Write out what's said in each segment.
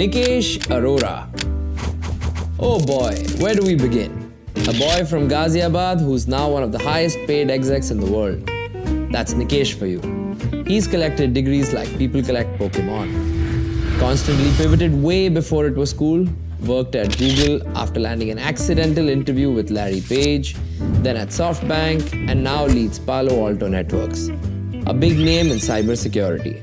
Nikesh Arora. Oh boy, where do we begin? A boy from Ghaziabad who's now one of the highest paid execs in the world. That's Nikesh for you. He's collected degrees like people collect Pokemon. Constantly pivoted way before it was cool. Worked at Google after landing an accidental interview with Larry Page, then at SoftBank, and now leads Palo Alto Networks. A big name in cybersecurity.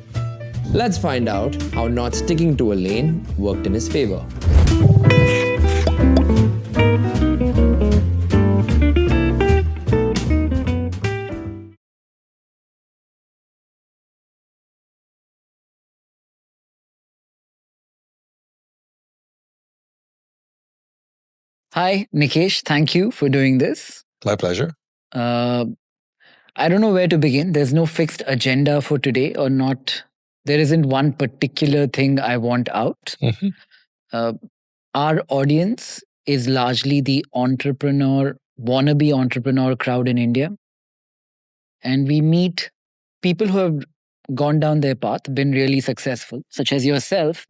Let's find out how not sticking to a lane worked in his favor. Hi, Nikesh. Thank you for doing this. My pleasure. I don't know where to begin. There's no fixed agenda for today, or not. There isn't one particular thing I want out. Our audience is largely the wannabe entrepreneur crowd in India. And we meet people who have gone down their path, been really successful, such as yourself,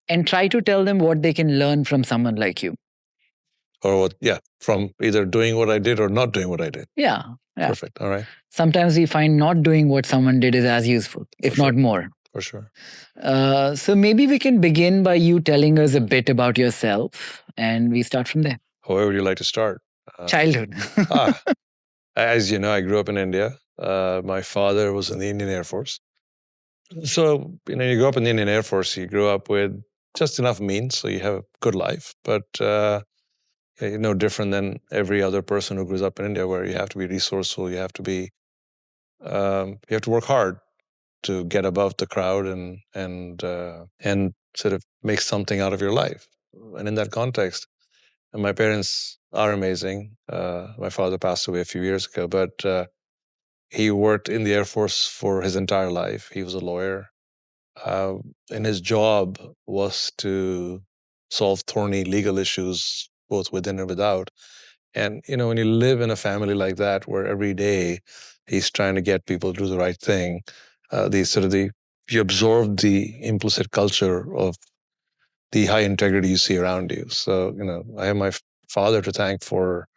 and try to tell them what they can learn from someone like you. Or what? Yeah, from either doing what I did or not doing what I did. Yeah. Perfect. All right. Sometimes we find not doing what someone did is as useful, if not more. For sure. So maybe we can begin by you telling us a bit about yourself, and we start from there. Where would you like to start? Childhood. As you know, I grew up in India. My father was in the Indian Air Force. So, you grow up in the Indian Air Force, you grew up with just enough means, so you have a good life. But you're no different than every other person who grows up in India, where you have to be resourceful, you have to work hard to get above the crowd and sort of make something out of your life. And in that context, and my parents are amazing. My father passed away a few years ago, but he worked in the Air Force for his entire life. He was a lawyer. And his job was to solve thorny legal issues, both within and without. And, when you live in a family like that, where every day he's trying to get people to do the right thing, you absorb the implicit culture of the high integrity you see around you. So, I have my father to thank for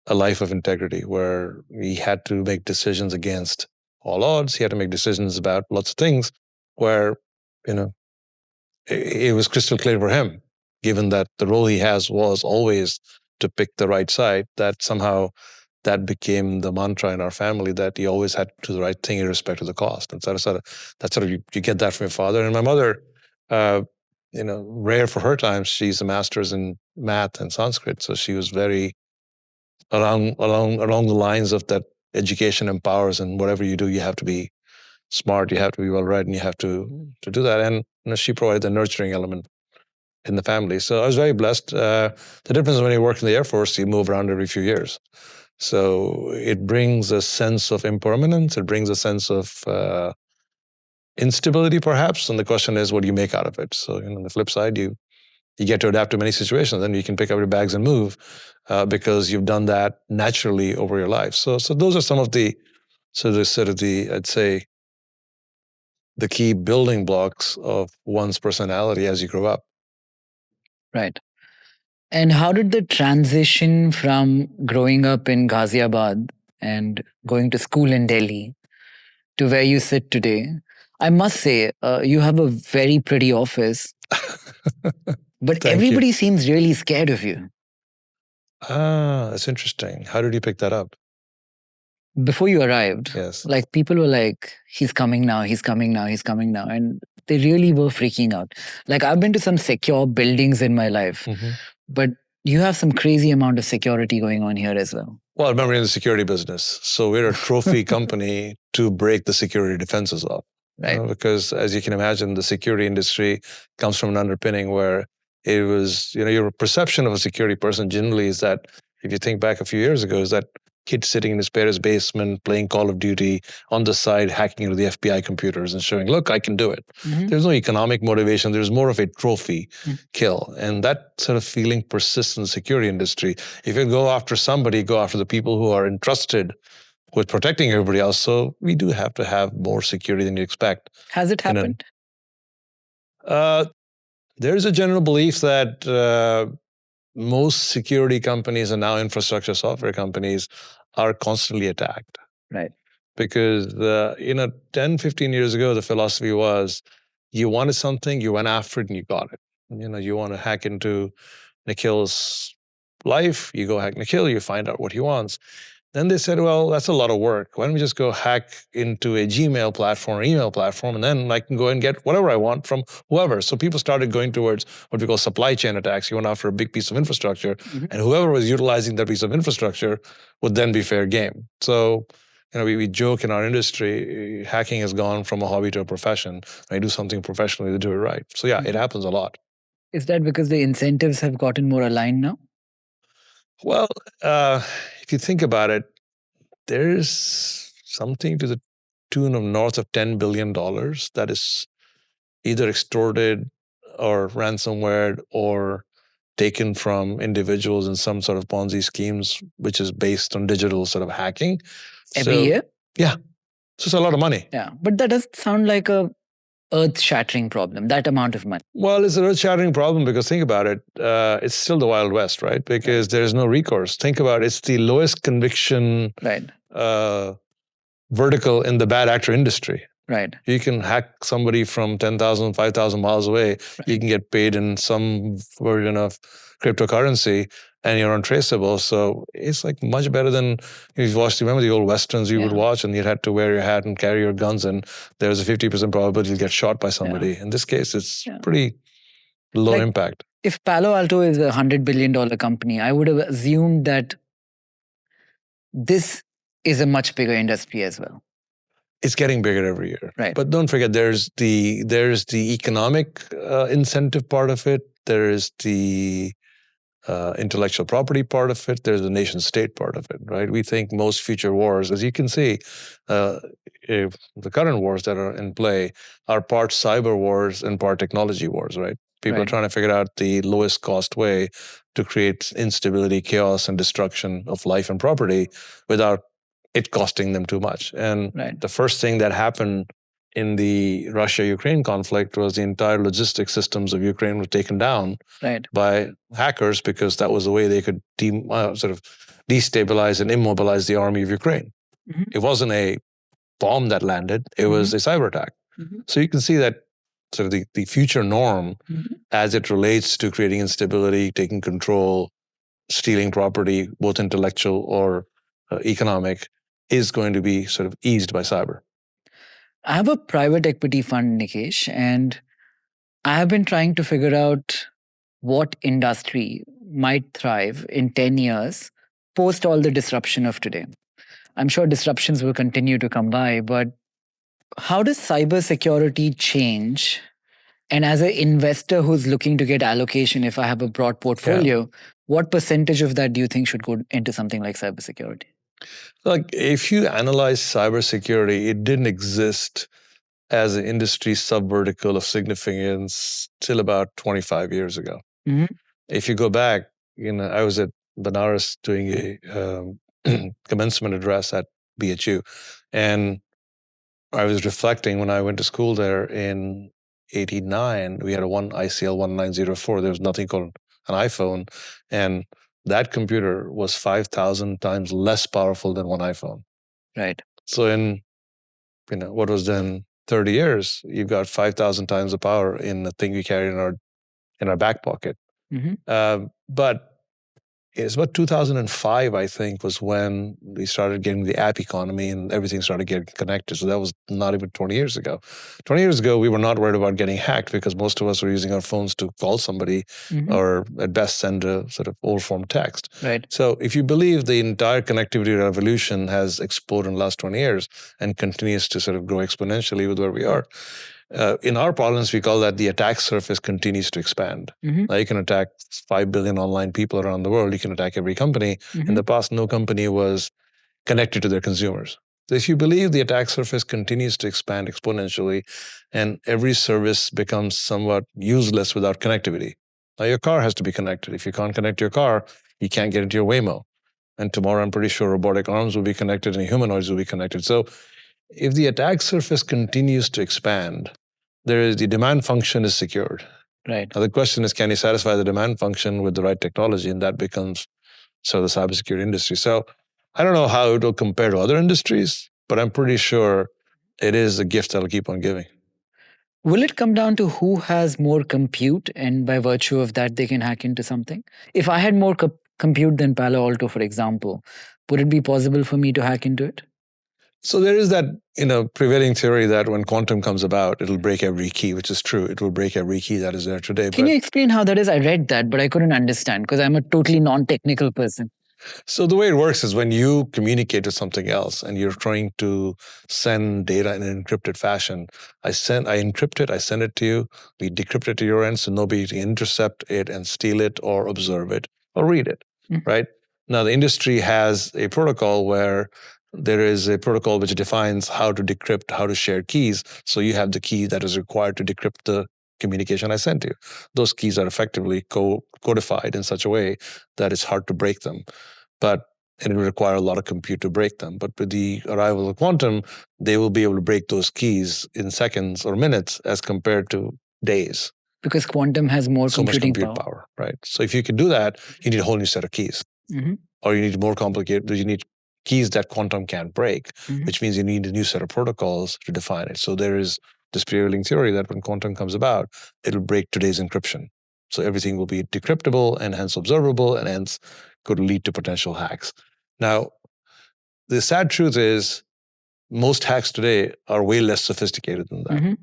a life of integrity, where he had to make decisions against all odds. He had to make decisions about lots of things where, it was crystal clear for him, given that the role he has was always to pick the right side, that somehow that became the mantra in our family, that you always had to do the right thing irrespective of the cost. And you get that from your father. And my mother, rare for her time, she's a master's in math and Sanskrit. So she was very along the lines of that education empowers, and whatever you do, you have to be smart, you have to be well read, and you have to do that. And she provided the nurturing element in the family. So I was very blessed. The difference when you work in the Air Force, you move around every few years. So it brings a sense of impermanence. It brings a sense of instability, perhaps. And the question is, what do you make out of it? So on the flip side, you get to adapt to many situations. Then you can pick up your bags and move because you've done that naturally over your life. So those are some of the I'd say, the key building blocks of one's personality as you grow up. Right. And how did the transition from growing up in Ghaziabad and going to school in Delhi to where you sit today? I must say, you have a very pretty office, but everybody seems really scared of you. That's interesting. How did you pick that up? Before you arrived, yes, like people were like, he's coming now, he's coming now, he's coming now. And they really were freaking out. Like, I've been to some secure buildings in my life, but you have some crazy amount of security going on here as well. Well, I remember in the security business. So we're a trophy company to break the security defenses up. Right. Because as you can imagine, the security industry comes from an underpinning where it was, your perception of a security person generally is that, if you think back a few years ago, is that kid sitting in his parents' basement playing Call of Duty, on the side hacking into the FBI computers and showing, look, I can do it. There's no economic motivation. There's more of a trophy kill. And that sort of feeling persists in the security industry. If you go after somebody, go after the people who are entrusted with protecting everybody else. So we do have to have more security than you expect. Has it happened? There's a general belief that most security companies and now infrastructure software companies are constantly attacked. Right. Because 10, 15 years ago, the philosophy was you wanted something, you went after it, and you got it. You want to hack into Nikhil's life, you go hack Nikhil, you find out what he wants. Then they said, well, that's a lot of work. Why don't we just go hack into a Gmail platform or email platform, and then I can go and get whatever I want from whoever. So people started going towards what we call supply chain attacks. You went after a big piece of infrastructure, and whoever was utilizing that piece of infrastructure would then be fair game. So we joke in our industry, hacking has gone from a hobby to a profession. I do something professionally to do it right. So yeah, it happens a lot. Is that because the incentives have gotten more aligned now? Well, if you think about it, there's something to the tune of north of $10 billion that is either extorted or ransomware or taken from individuals in some sort of Ponzi schemes, which is based on digital sort of hacking. Every year? Yeah. So it's a lot of money. Yeah. But that doesn't sound like a earth-shattering problem, that amount of money. Well, it's an earth-shattering problem because think about it, it's still the Wild West, right? Because there's no recourse. Think about it, it's the lowest conviction vertical in the bad actor industry. Right. You can hack somebody from 10,000, 5,000 miles away. Right. You can get paid in some version of cryptocurrency and you're untraceable. So it's like much better than you've watched. Remember the old Westerns you would watch and you had to wear your hat and carry your guns and there's a 50% probability you'll get shot by somebody. In this case, it's pretty low impact. If Palo Alto is a $100 billion company, I would have assumed that this is a much bigger industry as well. It's getting bigger every year. Right. But don't forget, there's the economic incentive part of it. There is the intellectual property part of it. There's the nation state part of it, right? We think most future wars, as you can see, if the current wars that are in play are part cyber wars and part technology wars, right? People are trying to figure out the lowest cost way to create instability, chaos, and destruction of life and property without it costing them too much. And the first thing that happened in the Russia-Ukraine conflict was the entire logistics systems of Ukraine were taken down by hackers because that was the way they could sort of destabilize and immobilize the army of Ukraine. It wasn't a bomb that landed, it was a cyber attack. So you can see that sort of the future norm as it relates to creating instability, taking control, stealing property, both intellectual or economic, is going to be sort of eased by cyber. I have a private equity fund, Nikesh, and I have been trying to figure out what industry might thrive in 10 years post all the disruption of today. I'm sure disruptions will continue to come by, but how does cybersecurity change? And as an investor who's looking to get allocation, if I have a broad portfolio, what percentage of that do you think should go into something like cybersecurity? Like if you analyze cybersecurity, it didn't exist as an industry subvertical of significance till about 25 years ago. If you go back, I was at Banaras doing a commencement address at BHU, and I was reflecting when I went to school there in 89, we had a one ICL 1904. There was nothing called an iPhone, and that computer was 5,000 times less powerful than one iPhone. Right. So in, what was then 30 years, you've got 5,000 times the power in the thing we carry in our back pocket. But it's about 2005, I think, was when we started getting the app economy and everything started getting connected. So that was not even 20 years ago. 20 years ago, we were not worried about getting hacked because most of us were using our phones to call somebody or at best send a sort of old form text. Right. So if you believe the entire connectivity revolution has exploded in the last 20 years and continues to sort of grow exponentially with where we are, in our parlance, we call that the attack surface continues to expand. Now you can attack 5 billion online people around the world. You can attack every company. In the past, no company was connected to their consumers. So if you believe the attack surface continues to expand exponentially and every service becomes somewhat useless without connectivity. Now your car has to be connected. If you can't connect your car, you can't get into your Waymo. And tomorrow, I'm pretty sure robotic arms will be connected and humanoids will be connected. So if the attack surface continues to expand, the demand function is secured. Right. Now the question is, can you satisfy the demand function with the right technology? And that becomes sort of the cybersecurity industry. So I don't know how it will compare to other industries, but I'm pretty sure it is a gift that'll keep on giving. Will it come down to who has more compute, and by virtue of that, they can hack into something? If I had more compute than Palo Alto, for example, would it be possible for me to hack into it? So there is that, prevailing theory that when quantum comes about, it'll break every key, which is true. It will break every key that is there today. Can you explain how that is? I read that, but I couldn't understand because I'm a totally non-technical person. So the way it works is when you communicate to something else and you're trying to send data in an encrypted fashion, I encrypt it, I send it to you, we decrypt it to your end so nobody can intercept it and steal it or observe it or read it, right? Now the industry has a protocol where there is a protocol which defines how to decrypt, how to share keys. So you have the key that is required to decrypt the communication I sent you. Those keys are effectively codified in such a way that it's hard to break them. But it will require a lot of compute to break them. But with the arrival of quantum, they will be able to break those keys in seconds or minutes as compared to days. Because quantum has more so computing much compute power, right? So if you can do that, you need a whole new set of keys. Or you need more complicated, you need keys that quantum can't break, which means you need a new set of protocols to define it. So there is this prevailing theory that when quantum comes about, it'll break today's encryption. So everything will be decryptable and hence observable and hence could lead to potential hacks. Now, the sad truth is most hacks today are way less sophisticated than that,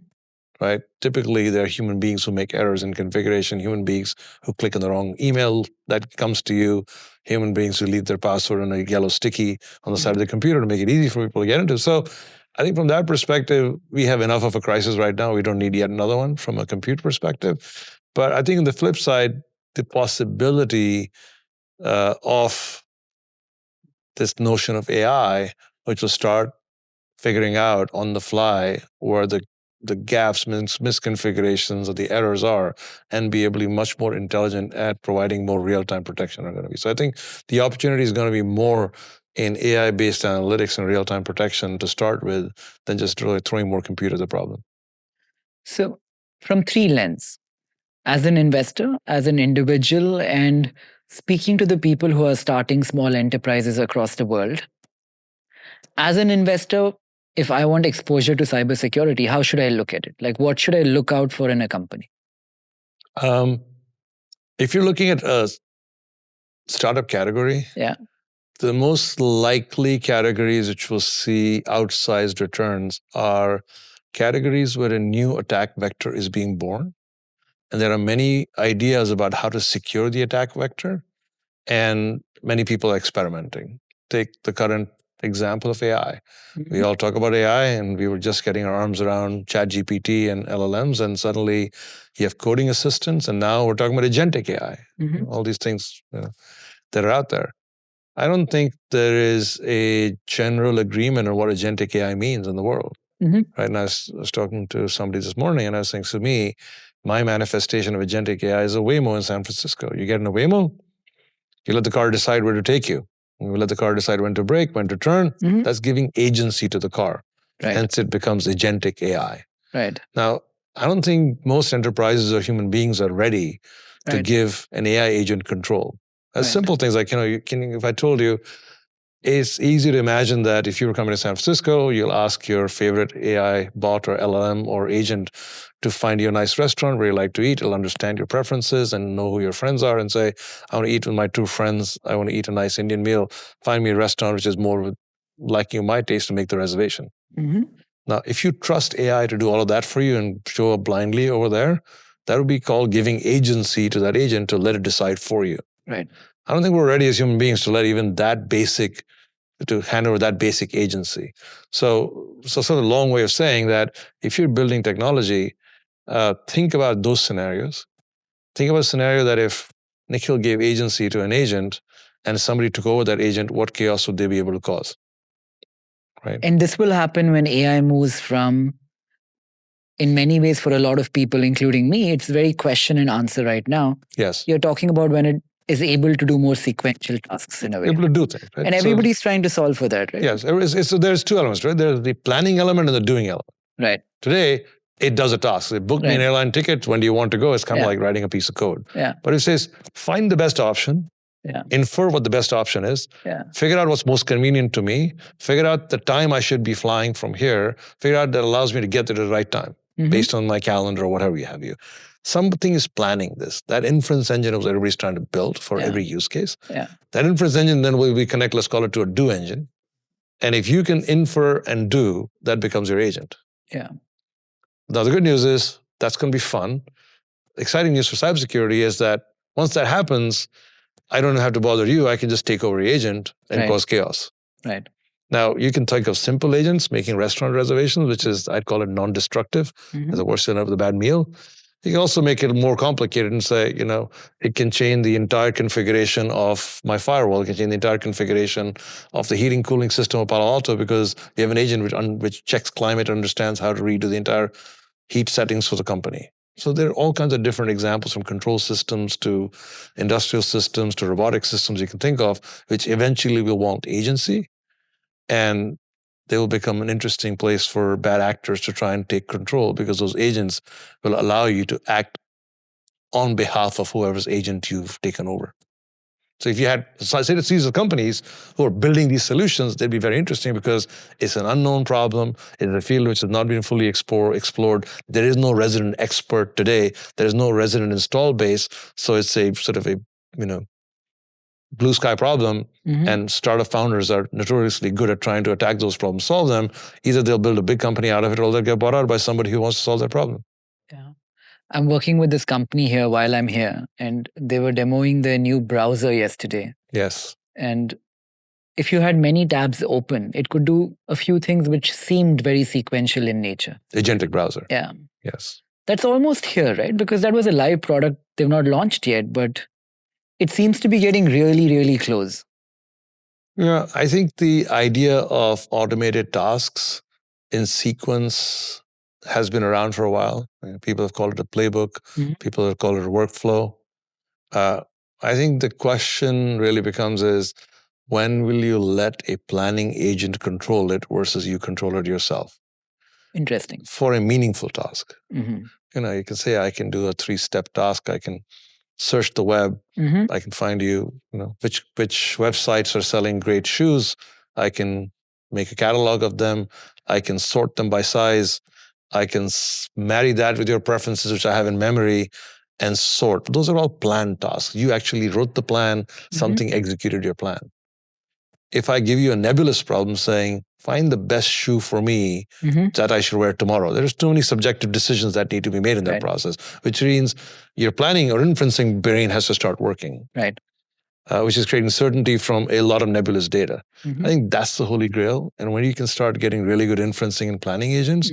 right? Typically, they're human beings who make errors in configuration, human beings who click on the wrong email that comes to you, human beings who leave their password on a yellow sticky on the side of the computer to make it easy for people to get into. So I think from that perspective, we have enough of a crisis right now. We don't need yet another one from a compute perspective. But I think on the flip side, the possibility of this notion of AI, which will start figuring out on the fly where the gaps, misconfigurations, or the errors are, and be able to be much more intelligent at providing more real-time protection are going to be. So I think the opportunity is going to be more in AI-based analytics and real-time protection to start with than just really throwing more compute at the problem. So from three lenses, as an investor, as an individual, and speaking to the people who are starting small enterprises across the world, as an investor, if I want exposure to cybersecurity, how should I look at it? Like, what should I look out for in a company? If you're looking at a startup category, the most likely categories which will see outsized returns are categories where a new attack vector is being born. And there are many ideas about how to secure the attack vector, and many people are experimenting. Take the current example of AI. We all talk about AI, and we were just getting our arms around ChatGPT and LLMs, and suddenly you have coding assistants, and now we're talking about agentic AI. All these things that are out there. I don't think there is a general agreement on what agentic AI means in the world. Right now, I was talking to somebody this morning, and I was saying, to me, my manifestation of agentic AI is a Waymo in San Francisco. You get in a Waymo, you let the car decide where to take you. You let the car decide when to brake, when to turn. That's giving agency to the car. Hence, it becomes agentic AI. Now, I don't think most enterprises or human beings are ready to give an AI agent control. As simple things like, if I told you, it's easy to imagine that if you were coming to San Francisco, you'll ask your favorite AI bot or LLM or agent to find you a nice restaurant where you like to eat. It'll understand your preferences and know who your friends are and say, I want to eat with my two friends. I want to eat a nice Indian meal. Find me a restaurant which is more liking my taste to make the reservation. Now, if you trust AI to do all of that for you and show up blindly over there, that would be called giving agency to that agent to let it decide for you. I don't think we're ready as human beings to let even that basic, to hand over that basic agency. So sort of a long way of saying that if you're building technology, think about those scenarios. Think about a scenario that if Nikhil gave agency to an agent and somebody took over that agent, what chaos would they be able to cause? Right. And this will happen when AI moves from, in many ways for a lot of people, including me, it's very question and answer right now. Yes. You're talking about when it is able to do more sequential tasks in a way. Able to do things, right? And everybody's trying to solve for that, right? Yes. So there's two elements, right? There's the planning element and the doing element. Right. Today, it does a task. It booked me an Right. airline ticket. When do you want to go? It's kind of Yeah. like writing a piece of code. Yeah. But it says, find the best option, Yeah. infer what the best option is, Yeah. figure out what's most convenient to me, figure out the time I should be flying from here, figure out that allows me to get there at the right time based on my calendar or whatever you have you. Something is planning this. That inference engine is what everybody's trying to build for every use case. Yeah. That inference engine then will be connect, let's call it, to a do engine. And if you can infer and do, that becomes your agent. Yeah. Now, the good news is that's going to be fun. Exciting news for cybersecurity is that once that happens, I don't have to bother you. I can just take over your agent and cause chaos. Right. Now, you can think of simple agents, making restaurant reservations, which is, I'd call it non-destructive, as a worse than of the bad meal. You can also make it more complicated and say, it can change the entire configuration of my firewall. It can change the entire configuration of the heating cooling system of Palo Alto because you have an agent which checks climate, understands how to redo the entire heat settings for the company. So there are all kinds of different examples, from control systems to industrial systems to robotic systems you can think of, which eventually will want agency, and they will become an interesting place for bad actors to try and take control, because those agents will allow you to act on behalf of whoever's agent you've taken over. So if you had, say, a series of companies who are building these solutions, they'd be very interesting because it's an unknown problem. It's a field which has not been fully explored. There is no resident expert today. There is no resident install base. So it's a sort of a, blue sky problem. And startup founders are notoriously good at trying to attack those problems, solve them. Either they'll build a big company out of it, or they'll get bought out by somebody who wants to solve that problem. Yeah. I'm working with this company here while I'm here, and they were demoing their new browser yesterday. Yes. And if you had many tabs open, it could do a few things which seemed very sequential in nature. Agentic browser. Yeah. Yes. That's almost here, right? Because that was a live product. They've not launched yet, but it seems to be getting really, really close. Yeah, I think the idea of automated tasks in sequence has been around for a while. People have called it a playbook. People have called it a workflow. I think the question really becomes is, when will you let a planning agent control it versus you control it yourself? Interesting. For a meaningful task. Mm-hmm. You can say, I can do a 3-step task. I can search the web. I can find you, which websites are selling great shoes. I can make a catalog of them. I can sort them by size. I can marry that with your preferences, which I have in memory, and sort. Those are all planned tasks. You actually wrote the plan, something executed your plan. If I give you a nebulous problem saying, find the best shoe for me that I should wear tomorrow, there's too many subjective decisions that need to be made in that process, which means your planning or inferencing brain has to start working. Right. Which is creating certainty from a lot of nebulous data. I think that's the holy grail. And when you can start getting really good inferencing and planning agents,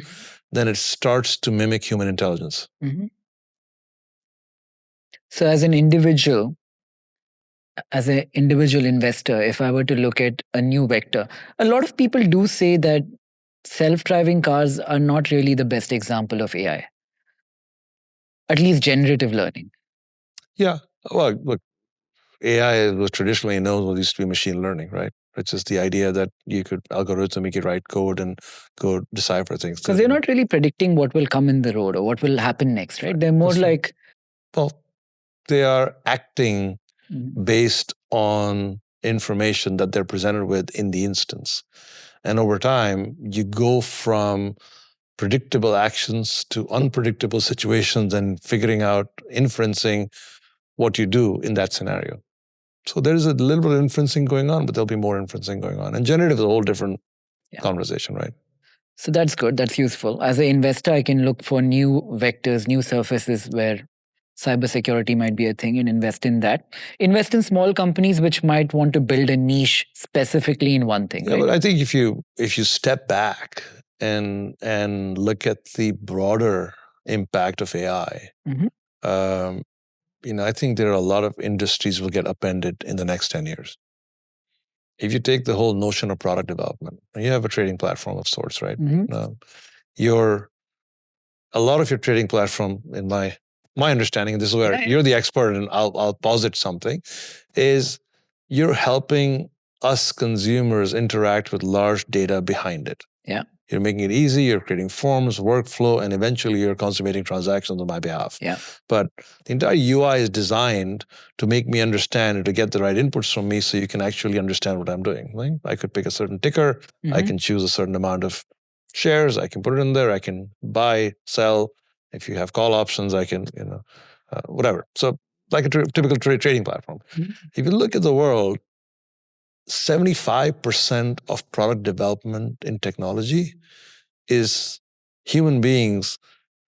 then it starts to mimic human intelligence. So as an individual investor, if I were to look at a new vector, a lot of people do say that self-driving cars are not really the best example of AI, at least generative learning. Yeah. Well, look, AI was traditionally known as used to be machine learning, right? Which is the idea that you could algorithmically write code and go decipher things. Because they're not really predicting what will come in the road or what will happen next, right? They're more like... Well, they are acting based on information that they're presented with in the instance. And over time, you go from predictable actions to unpredictable situations and figuring out, inferencing what you do in that scenario. So there's a little bit of inferencing going on, but there'll be more inferencing going on. And generative is a whole different conversation, right? So that's good. That's useful. As an investor, I can look for new vectors, new surfaces where cybersecurity might be a thing and invest in that. Invest in small companies which might want to build a niche specifically in one thing. Yeah, but I think if you step back and look at the broader impact of AI, I think there are a lot of industries will get upended in the next 10 years. If you take the whole notion of product development, you have a trading platform of sorts, right? A lot of your trading platform, in my understanding, and this is where you're the expert, and I'll posit something, is you're helping us consumers interact with large data behind it. Yeah. You're making it easy, you're creating forms, workflow, and eventually you're consummating transactions on my behalf. Yeah. But the entire UI is designed to make me understand and to get the right inputs from me so you can actually understand what I'm doing. Right? I could pick a certain ticker, I can choose a certain amount of shares, I can put it in there, I can buy, sell. If you have call options, I can, whatever. So like a typical trading platform. If you look at the world, 75% of product development in technology is human beings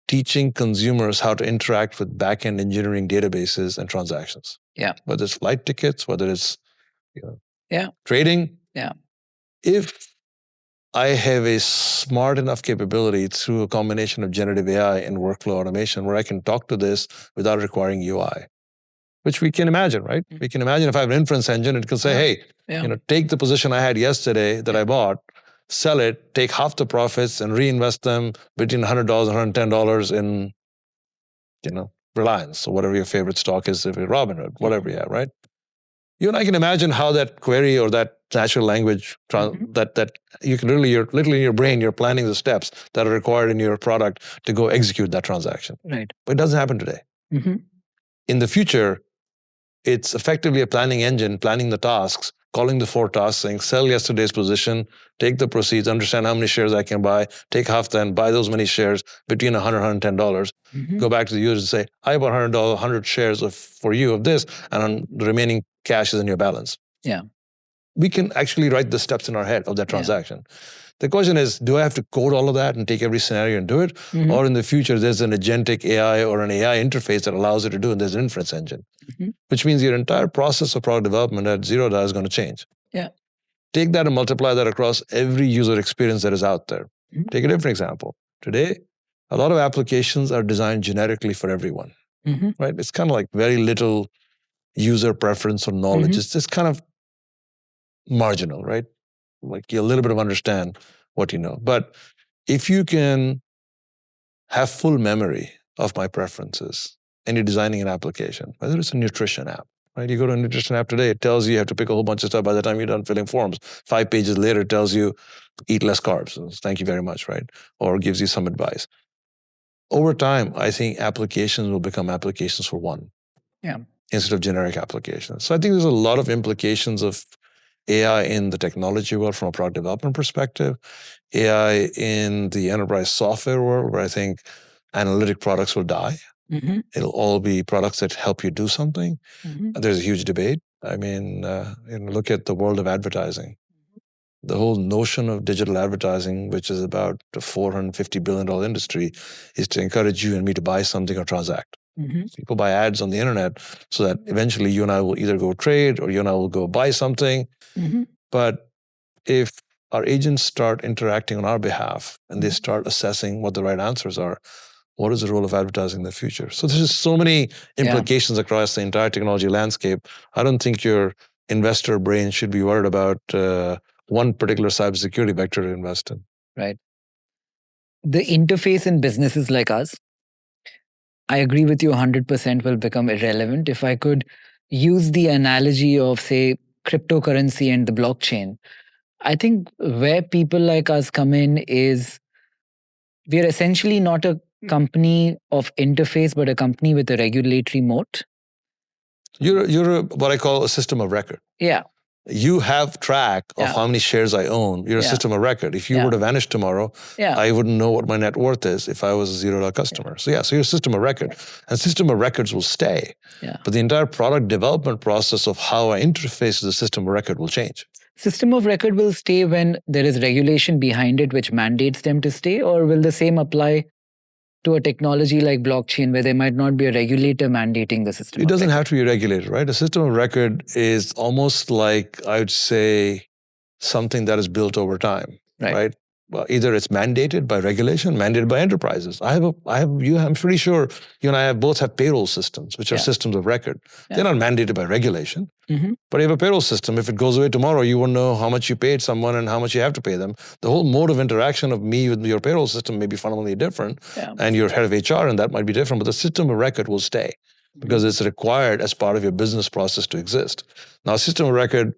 teaching consumers how to interact with back-end engineering databases and transactions. Yeah. Whether it's flight tickets, whether it's Yeah. trading. Yeah. If I have a smart enough capability through a combination of generative AI and workflow automation where I can talk to this without requiring UI, which we can imagine, right? We can imagine if I have an inference engine, it can say, hey, take the position I had yesterday that I bought, sell it, take half the profits and reinvest them between $100 and $110 in, Reliance, or whatever your favorite stock is, if it's Robinhood, whatever you have, right? You and I can imagine how that query or that natural language that you can you're literally in your brain, you're planning the steps that are required in your product to go execute that transaction. Right. But it doesn't happen today. In the future, it's effectively a planning engine, planning the tasks, calling the 4 tasks, saying sell yesterday's position, take the proceeds, understand how many shares I can buy, take half then, buy those many shares between $100 and $110, go back to the user and say, I bought $100 shares for you of this, and the remaining cash is in your balance. Yeah. We can actually write the steps in our head of that transaction. The question is, do I have to code all of that and take every scenario and do it? Or in the future, there's an agentic AI or an AI interface that allows it to do it, and there's an inference engine, which means your entire process of product development at $0 is going to change. Yeah. Take that and multiply that across every user experience that is out there. Take a different example. Today, a lot of applications are designed generically for everyone, right? It's kind of like very little user preference or knowledge. It's just kind of marginal, right? Like you a little bit of understand what you know. But if you can have full memory of my preferences and you're designing an application, whether it's a nutrition app, right? You go to a nutrition app today, it tells you have to pick a whole bunch of stuff by the time you're done filling forms. 5 pages later, it tells you eat less carbs. Thank you very much, right? Or gives you some advice. Over time, I think applications will become applications for one. Yeah. Instead of generic applications. So I think there's a lot of implications of AI in the technology world from a product development perspective, AI in the enterprise software world, where I think analytic products will die. It'll all be products that help you do something. There's a huge debate. I mean, look at the world of advertising. The whole notion of digital advertising, which is about a $450 billion industry, is to encourage you and me to buy something or transact. People buy ads on the internet so that eventually you and I will either go trade or you and I will go buy something. But if our agents start interacting on our behalf and they start assessing what the right answers are, what is the role of advertising in the future? So there's just so many implications across the entire technology landscape. I don't think your investor brain should be worried about one particular cybersecurity vector to invest in. Right. The interface in businesses like us, I agree with you 100% will become irrelevant. If I could use the analogy of, say, cryptocurrency and the blockchain, I think where people like us come in is we are essentially not a company of interface, but a company with a regulatory moat. You're what I call a system of record. Yeah. You have track of how many shares I own. You're a system of record. If you were to vanish tomorrow, I wouldn't know what my net worth is if I was a $0 customer. So you're a system of record. And system of records will stay. But the entire product development process of how I interface with the system of record will change. System of record will stay when there is regulation behind it which mandates them to stay, or will the same apply to a technology like blockchain where there might not be a regulator mandating the system? It doesn't have to be regulated, right? A system of record is almost like, I would say, something that is built over time, right? Well, either it's mandated by regulation, mandated by enterprises. I'm pretty sure you and I both have payroll systems, which are systems of record. They're not mandated by regulation, but you have a payroll system. If it goes away tomorrow, you won't know how much you paid someone and how much you have to pay them. The whole mode of interaction of me with your payroll system may be fundamentally different, and your head of HR, and that might be different, but the system of record will stay because it's required as part of your business process to exist. Now, system of record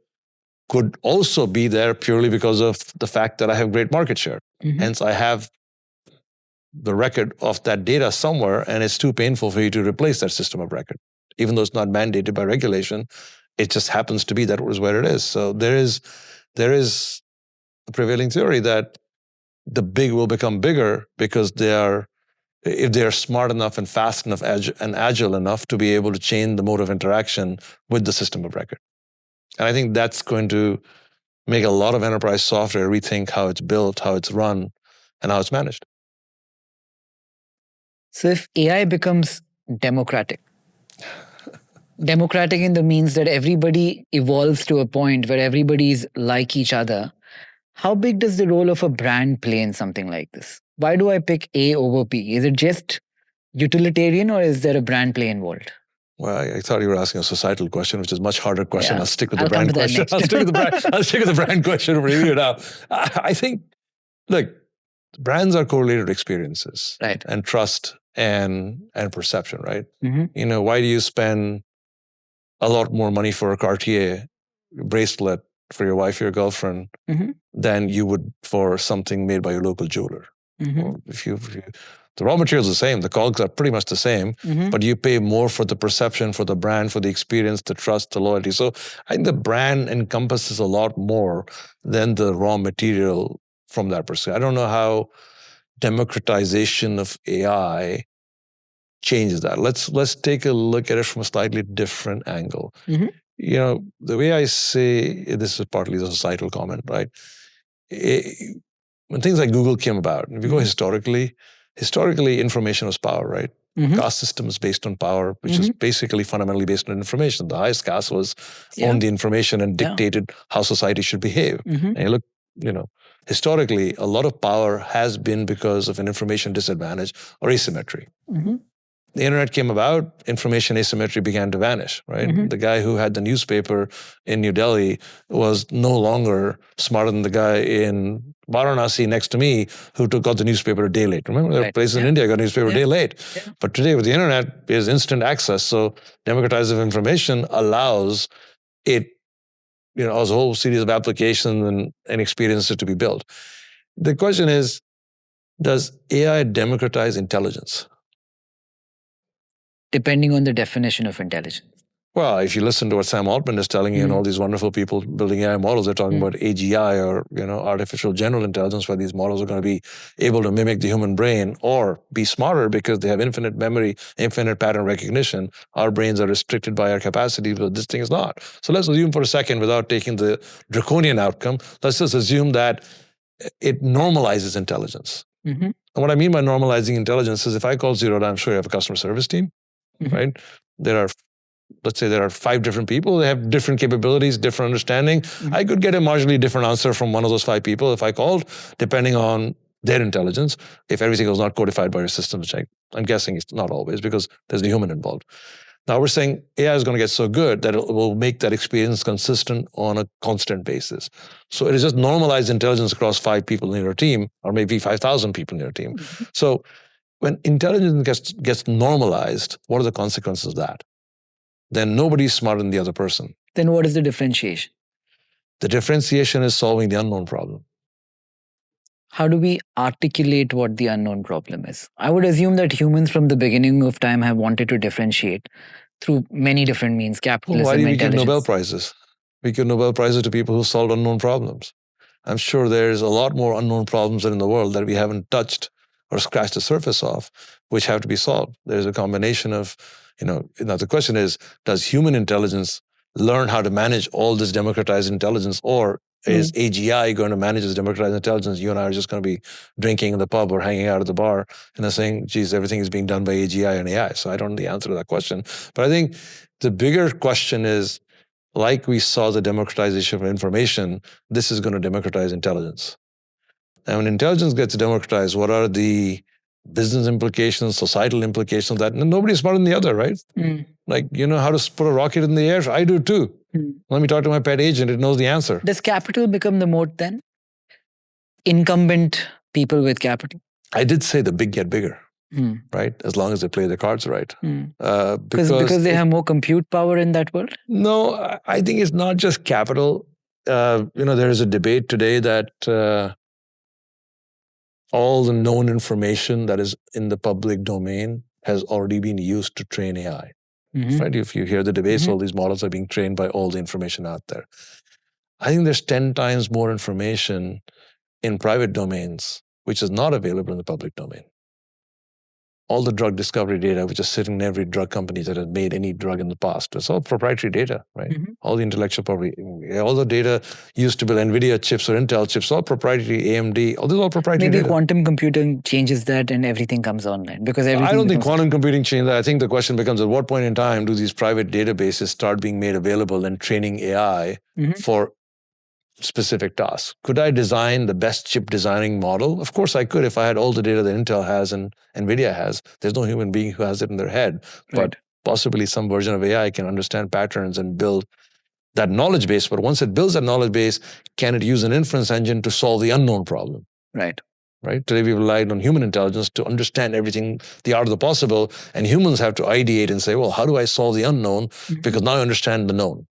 could also be there purely because of the fact that I have great market share. Mhm. Hence, I have the record of that data somewhere, and it's too painful for you to replace that system of record. Even though it's not mandated by regulation, it just happens to be that was where it is. So there is a prevailing theory that the big will become bigger because if they are smart enough and fast enough and agile enough to be able to change the mode of interaction with the system of record. And I think that's going to make a lot of enterprise software rethink how it's built, how it's run, and how it's managed. So if AI becomes democratic in the means that everybody evolves to a point where everybody's like each other, how big does the role of a brand play in something like this? Why do I pick A over B? Is it just utilitarian or is there a brand play involved? Well, I thought you were asking a societal question, which is a much harder question. Yeah. I'll stick with I'll the brand come to that question. next. I'll stick with the brand question for you now. I think, look, brands are correlated experiences, Right. and trust and perception, right? Mhm. Why do you spend a lot more money for a Cartier bracelet for your wife or your girlfriend Mhm. than you would for something made by your local jeweler? Mhm. Or if you the raw material is the same, the cogs are pretty much the same, Mhm. but you pay more for the perception, for the brand, for the experience, the trust, the loyalty. So I think the brand encompasses a lot more than the raw material from that perspective. I don't know how democratization of AI changes that. Let's take a look at it from a slightly different angle. Mhm. The way I say this is partly the societal comment, right? When things like Google came about, if you go historically information was power, right? Mhm. Caste system is based on power, which is basically fundamentally based on information. The highest caste owned the information and dictated how society should behave. Mhm. And you look, historically, a lot of power has been because of an information disadvantage or asymmetry. Mhm. The internet came about, information asymmetry began to vanish, right? Mhm. The guy who had the newspaper in New Delhi was no longer smarter than the guy in Varanasi next to me who got the newspaper a day late. Remember, there are places in India got newspaper a day late. Yeah. But today with the internet, there's instant access. So democratizing information allows it, a whole series of applications and experiences to be built. The question is, does AI democratize intelligence? Depending on the definition of intelligence. Well, if you listen to what Sam Altman is telling you and all these wonderful people building AI models, they're talking about AGI or artificial general intelligence, where these models are going to be able to mimic the human brain or be smarter because they have infinite memory, infinite pattern recognition. Our brains are restricted by our capacity, but this thing is not. So let's assume for a second, without taking the draconian outcome, let's just assume that it normalizes intelligence. And what I mean by normalizing intelligence is if I call Zerodha, I'm sure you have a customer service team, right? Let's say there are 5 different people. They have different capabilities, different understanding. I could get a marginally different answer from one of those 5 people if I called, depending on their intelligence, if everything was not codified by your system, which I'm guessing it's not always because there's the human involved. Now we're saying AI is going to get so good that it will make that experience consistent on a constant basis. So it is just normalized intelligence across 5 people in your team, or maybe 5,000 people in your team. So when intelligence gets normalized, what are the consequences of that? Then nobody's smarter than the other person. Then what is the differentiation? The differentiation is solving the unknown problem. How do we articulate what the unknown problem is? I would assume that humans from the beginning of time have wanted to differentiate through many different means, capitalism, Why do we give intelligence. Nobel Prizes? We give Nobel Prizes to people who solved unknown problems. I'm sure there's a lot more unknown problems in the world that we haven't touched or scratched the surface of, which have to be solved. There's a combination of, now the question is, does human intelligence learn how to manage all this democratized intelligence, or is AGI going to manage this democratized intelligence? You and I are just going to be drinking in the pub or hanging out at the bar and they're saying, geez, everything is being done by AGI and AI. So I don't know the answer to that question. But I think the bigger question is, like we saw the democratization of information, this is going to democratize intelligence. And when intelligence gets democratized, what are the business implications, societal implications of that? And nobody's smarter than the other, right? Like, you know how to put a rocket in the air? I do too. Let me talk to my pet agent, it knows the answer. Does capital become the moat then? Incumbent people with capital? I did say the big get bigger, right? As long as they play the cards right. Because they have more compute power in that world? No, I think it's not just capital. There is a debate today that all the known information that is in the public domain has already been used to train AI. Right? If you hear the debates, all these models are being trained by all the information out there. I think there's 10 times more information in private domains, which is not available in the public domain. All the drug discovery data, which is sitting in every drug company that has made any drug in the past, it's all proprietary data, right? All the intellectual property, all the data used to build NVIDIA chips or Intel chips, all proprietary, AMD, all this all proprietary Maybe data. quantum computing changes that and everything comes online because everything. I don't think quantum computing changes that. I think the question becomes at what point in time do these private databases start being made available and training AI for specific tasks? Could I design the best chip designing model? Of course I could if I had all the data that Intel has and NVIDIA has. There's no human being who has it in their head. Right. But possibly some version of AI can understand patterns and build that knowledge base. But once it builds that knowledge base, can it use an inference engine to solve the unknown problem? Right. Right? Today we've relied on human intelligence to understand everything, the art of the possible, and humans have to ideate and say, well, how do I solve the unknown? Because now I understand the known.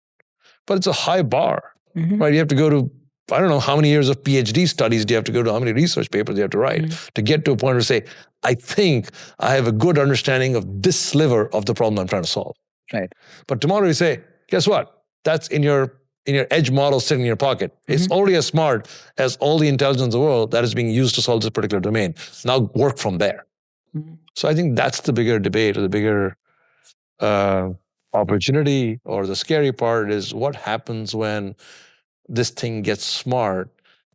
But it's a high bar, right? You have to go to, I don't know how many years of PhD studies do you have to go to, how many research papers do you have to write to get to a point where say, I think I have a good understanding of this sliver of the problem I'm trying to solve. Right. But tomorrow you say, guess what? That's in your edge model sitting in your pocket. It's already as smart as all the intelligence in the world that is being used to solve this particular domain. Now work from there. So I think that's the bigger debate or the bigger opportunity, or the scary part is what happens when this thing gets smart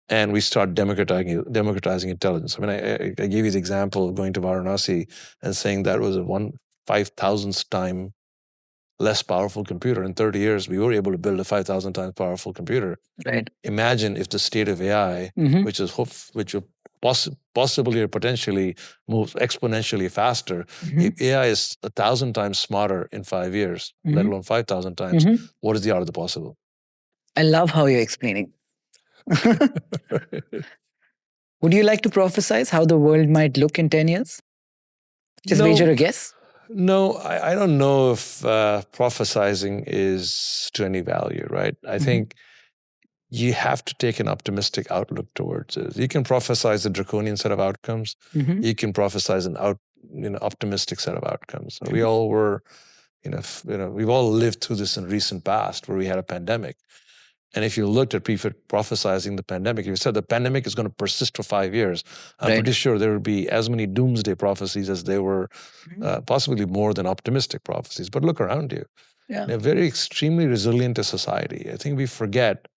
and we start democratizing intelligence. I mean, I gave you the example of going to Varanasi and saying that was a 5,000th time less powerful computer. In 30 years, we were able to build a 5,000 times powerful computer. Right. Imagine if the state of AI, which will possibly or potentially moves exponentially faster. If AI is 1,000 times smarter in 5 years, let alone 5,000 times, what is the art of the possible? I love how you're explaining. Would you like to prophesize how the world might look in 10 years? Just wager a guess? No, I don't know if prophesizing is to any value, right? I think you have to take an optimistic outlook towards it. You can prophesize a draconian set of outcomes. You can prophesize an optimistic set of outcomes. We all were, we've all lived through this in recent past where we had a pandemic. And if you looked at prophesizing the pandemic, if you said the pandemic is going to persist for 5 years, I'm pretty sure there would be as many doomsday prophecies as there were possibly more than optimistic prophecies. But look around you. Yeah. They're very extremely resilient to society. I think we forget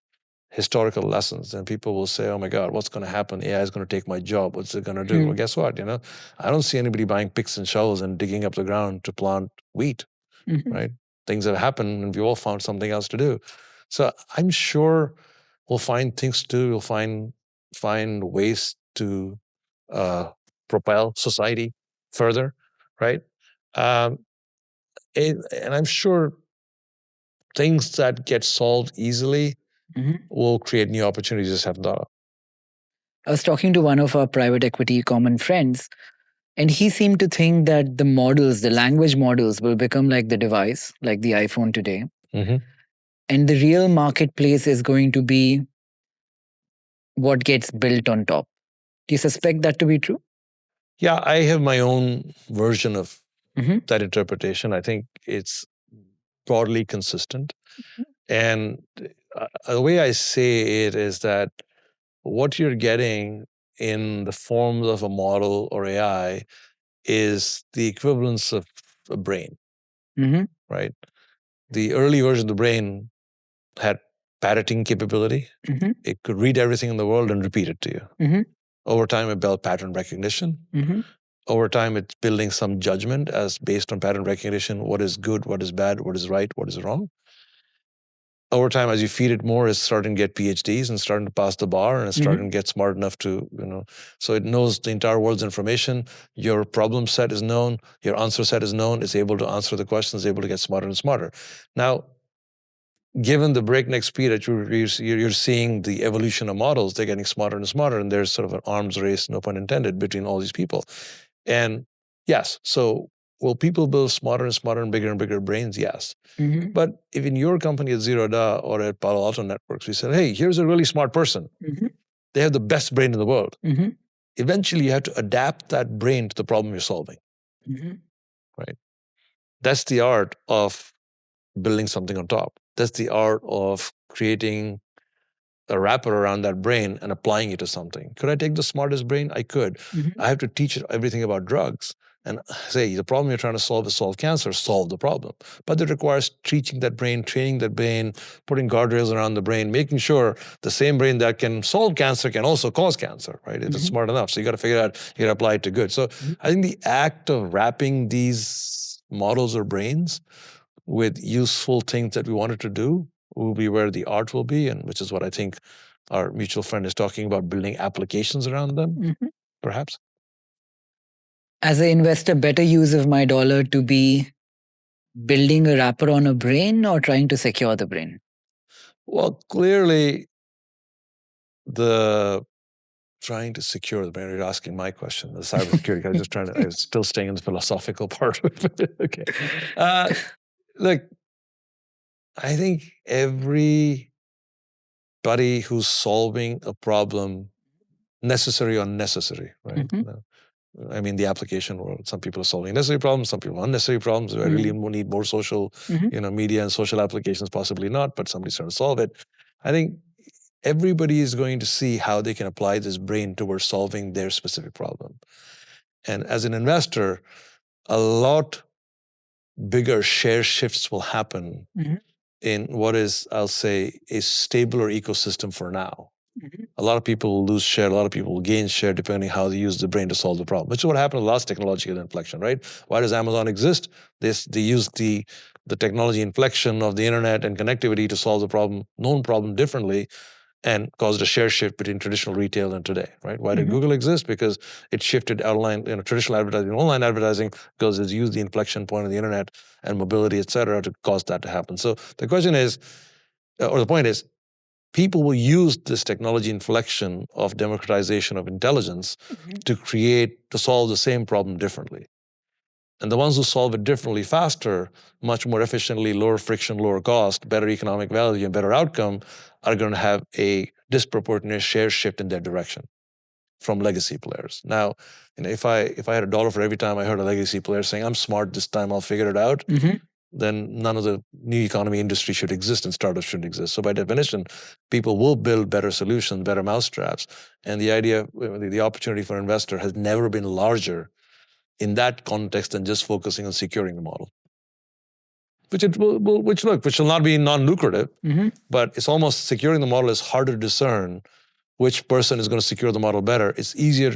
historical lessons, and people will say, oh my God, what's going to happen? AI is going to take my job. What's it going to do? Well, guess what? I don't see anybody buying picks and shovels and digging up the ground to plant wheat, right? Things have happened and we all found something else to do. So I'm sure we'll find things to do. We'll find ways to propel society further, right? And I'm sure things that get solved easily will create new opportunities just haven't thought of. I was talking to one of our private equity common friends, and he seemed to think that the models, the language models, will become like the device, like the iPhone today. And the real marketplace is going to be what gets built on top. Do you suspect that to be true? Yeah, I have my own version of that interpretation. I think it's broadly consistent. And the way I say it is that what you're getting in the forms of a model or AI is the equivalence of a brain, right? The early version of the brain had parroting capability. It could read everything in the world and repeat it to you. Over time, it built pattern recognition. Over time, it's building some judgment as based on pattern recognition, what is good, what is bad, what is right, what is wrong. Over time, as you feed it more, it's starting to get PhDs and starting to pass the bar, and it's starting to get smart enough to, so it knows the entire world's information. Your problem set is known. Your answer set is known. It's able to answer the questions, able to get smarter and smarter. Now, given the breakneck speed that you're seeing the evolution of models, they're getting smarter and smarter, and there's sort of an arms race, no pun intended, between all these people. And yes, so will people build smarter and smarter and bigger brains? Yes. But if in your company at Zerodha or at Palo Alto Networks, we said, hey, here's a really smart person. They have the best brain in the world. eventually you have to adapt that brain to the problem you're solving. Right? That's the art of building something on top. That's the art of creating a wrapper around that brain and applying it to something. Could I take the smartest brain? I could. I have to teach it everything about drugs and say the problem you're trying to solve is solve cancer, solve the problem. But it requires teaching that brain, training that brain, putting guardrails around the brain, making sure the same brain that can solve cancer can also cause cancer, right? It's smart enough. So you got to figure out, you got to apply it to good. So I think the act of wrapping these models or brains with useful things that we wanted to do will be where the art will be, and which is what I think our mutual friend is talking about, building applications around them, perhaps. As an investor, better use of my dollar to be building a wrapper on a brain or trying to secure the brain? Well, clearly, the trying to secure the brain. You're asking my question, the cybersecurity. I was just trying to. I was still staying in the philosophical part of it. Okay, look, I think everybody who's solving a problem, necessary or unnecessary, right? I mean, the application world. Some people are solving necessary problems, some people unnecessary problems. I really need more social, media and social applications, possibly not, but somebody's trying to solve it. I think everybody is going to see how they can apply this brain towards solving their specific problem. And as an investor, a lot bigger share shifts will happen in what is, I'll say, a stabler ecosystem for now. A lot of people will lose share, a lot of people will gain share depending how they use the brain to solve the problem, which is what happened in the last technological inflection, right? Why does Amazon exist? They use the technology inflection of the internet and connectivity to solve the problem, known problem differently, and caused a share shift between traditional retail and today, right? Why did Google exist? Because it shifted online, traditional advertising, online advertising, because it's used the inflection point of the internet and mobility, et cetera, to cause that to happen. So the question is, or the point is, people will use this technology inflection of democratization of intelligence to solve the same problem differently. And the ones who solve it differently, faster, much more efficiently, lower friction, lower cost, better economic value, and better outcome, are going to have a disproportionate share shift in their direction from legacy players. Now, if I had $1 for every time I heard a legacy player saying, "I'm smart this time, I'll figure it out," then none of the new economy industry should exist and startups shouldn't exist. So by definition, people will build better solutions, better mousetraps. And the idea, the opportunity for an investor has never been larger in that context than just focusing on securing the model. Which will not be non-lucrative, but it's almost securing the model is harder to discern which person is going to secure the model better. It's easier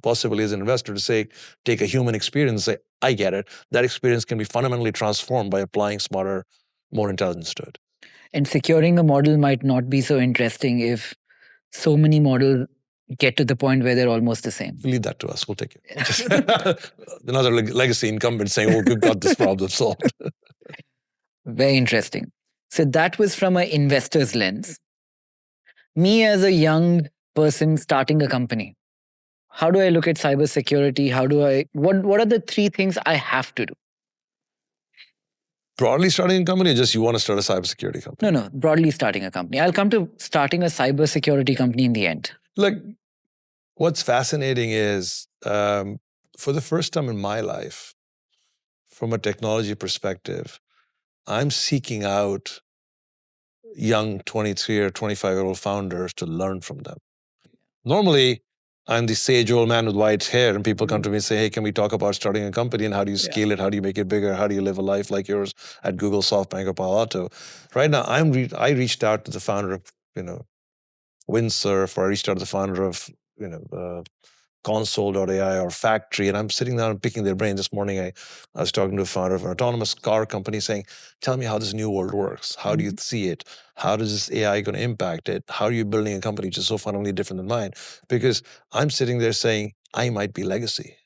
possibly as an investor to say, take a human experience and say, I get it. That experience can be fundamentally transformed by applying smarter, more intelligence to it. And securing a model might not be so interesting if so many models get to the point where they're almost the same. Leave that to us. We'll take it. Another legacy incumbent saying, oh, we've got this problem solved. Very interesting. So that was from an investor's lens. Me as a young person starting a company, how do I look at cybersecurity? What are the 3 things I have to do? Broadly starting a company, or just you want to start a cybersecurity company? No, broadly starting a company. I'll come to starting a cybersecurity company in the end. Look, what's fascinating is, for the first time in my life, from a technology perspective, I'm seeking out young 23 or 25-year-old founders to learn from them. Normally, I'm the sage old man with white hair, and people come to me and say, hey, can we talk about starting a company, and how do you scale it? How do you make it bigger? How do you live a life like yours at Google, SoftBank, or Palo Alto? Right now, I reached out to the founder of, Windsurf, or I reached out to the founder of, Console.ai or Factory, and I'm sitting down and picking their brain. This morning, I was talking to a founder of an autonomous car company saying, tell me how this new world works. How do you see it? How does this AI going to impact it? How are you building a company which is so fundamentally different than mine? Because I'm sitting there saying, I might be legacy,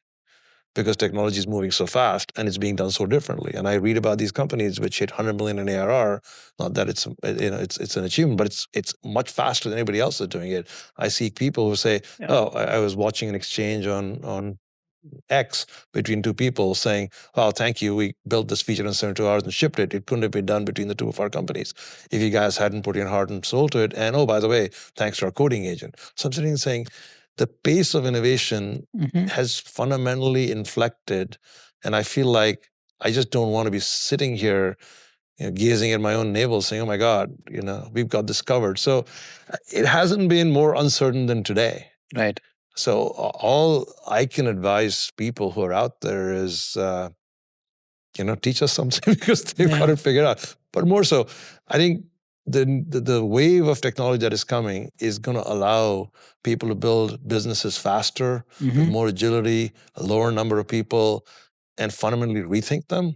because technology is moving so fast and it's being done so differently. And I read about these companies which hit 100 million in ARR. Not that it's an achievement, but it's much faster than anybody else is doing it. I see people who say, "Oh, I was watching an exchange on X between 2 people saying, oh, thank you, we built this feature in 72 hours and shipped it. It couldn't have been done between the 2 of our companies if you guys hadn't put your heart and soul to it. And oh, by the way, thanks to our coding agent." So I'm sitting and saying, the pace of innovation has fundamentally inflected, and I feel like I just don't want to be sitting here, gazing at my own navel saying, oh my God, we've got this covered. So it hasn't been more uncertain than today. Right. So all I can advise people who are out there is, teach us something because they've got it figured out. But more so, I think the wave of technology that is coming is going to allow people to build businesses faster, with more agility, a lower number of people, and fundamentally rethink them.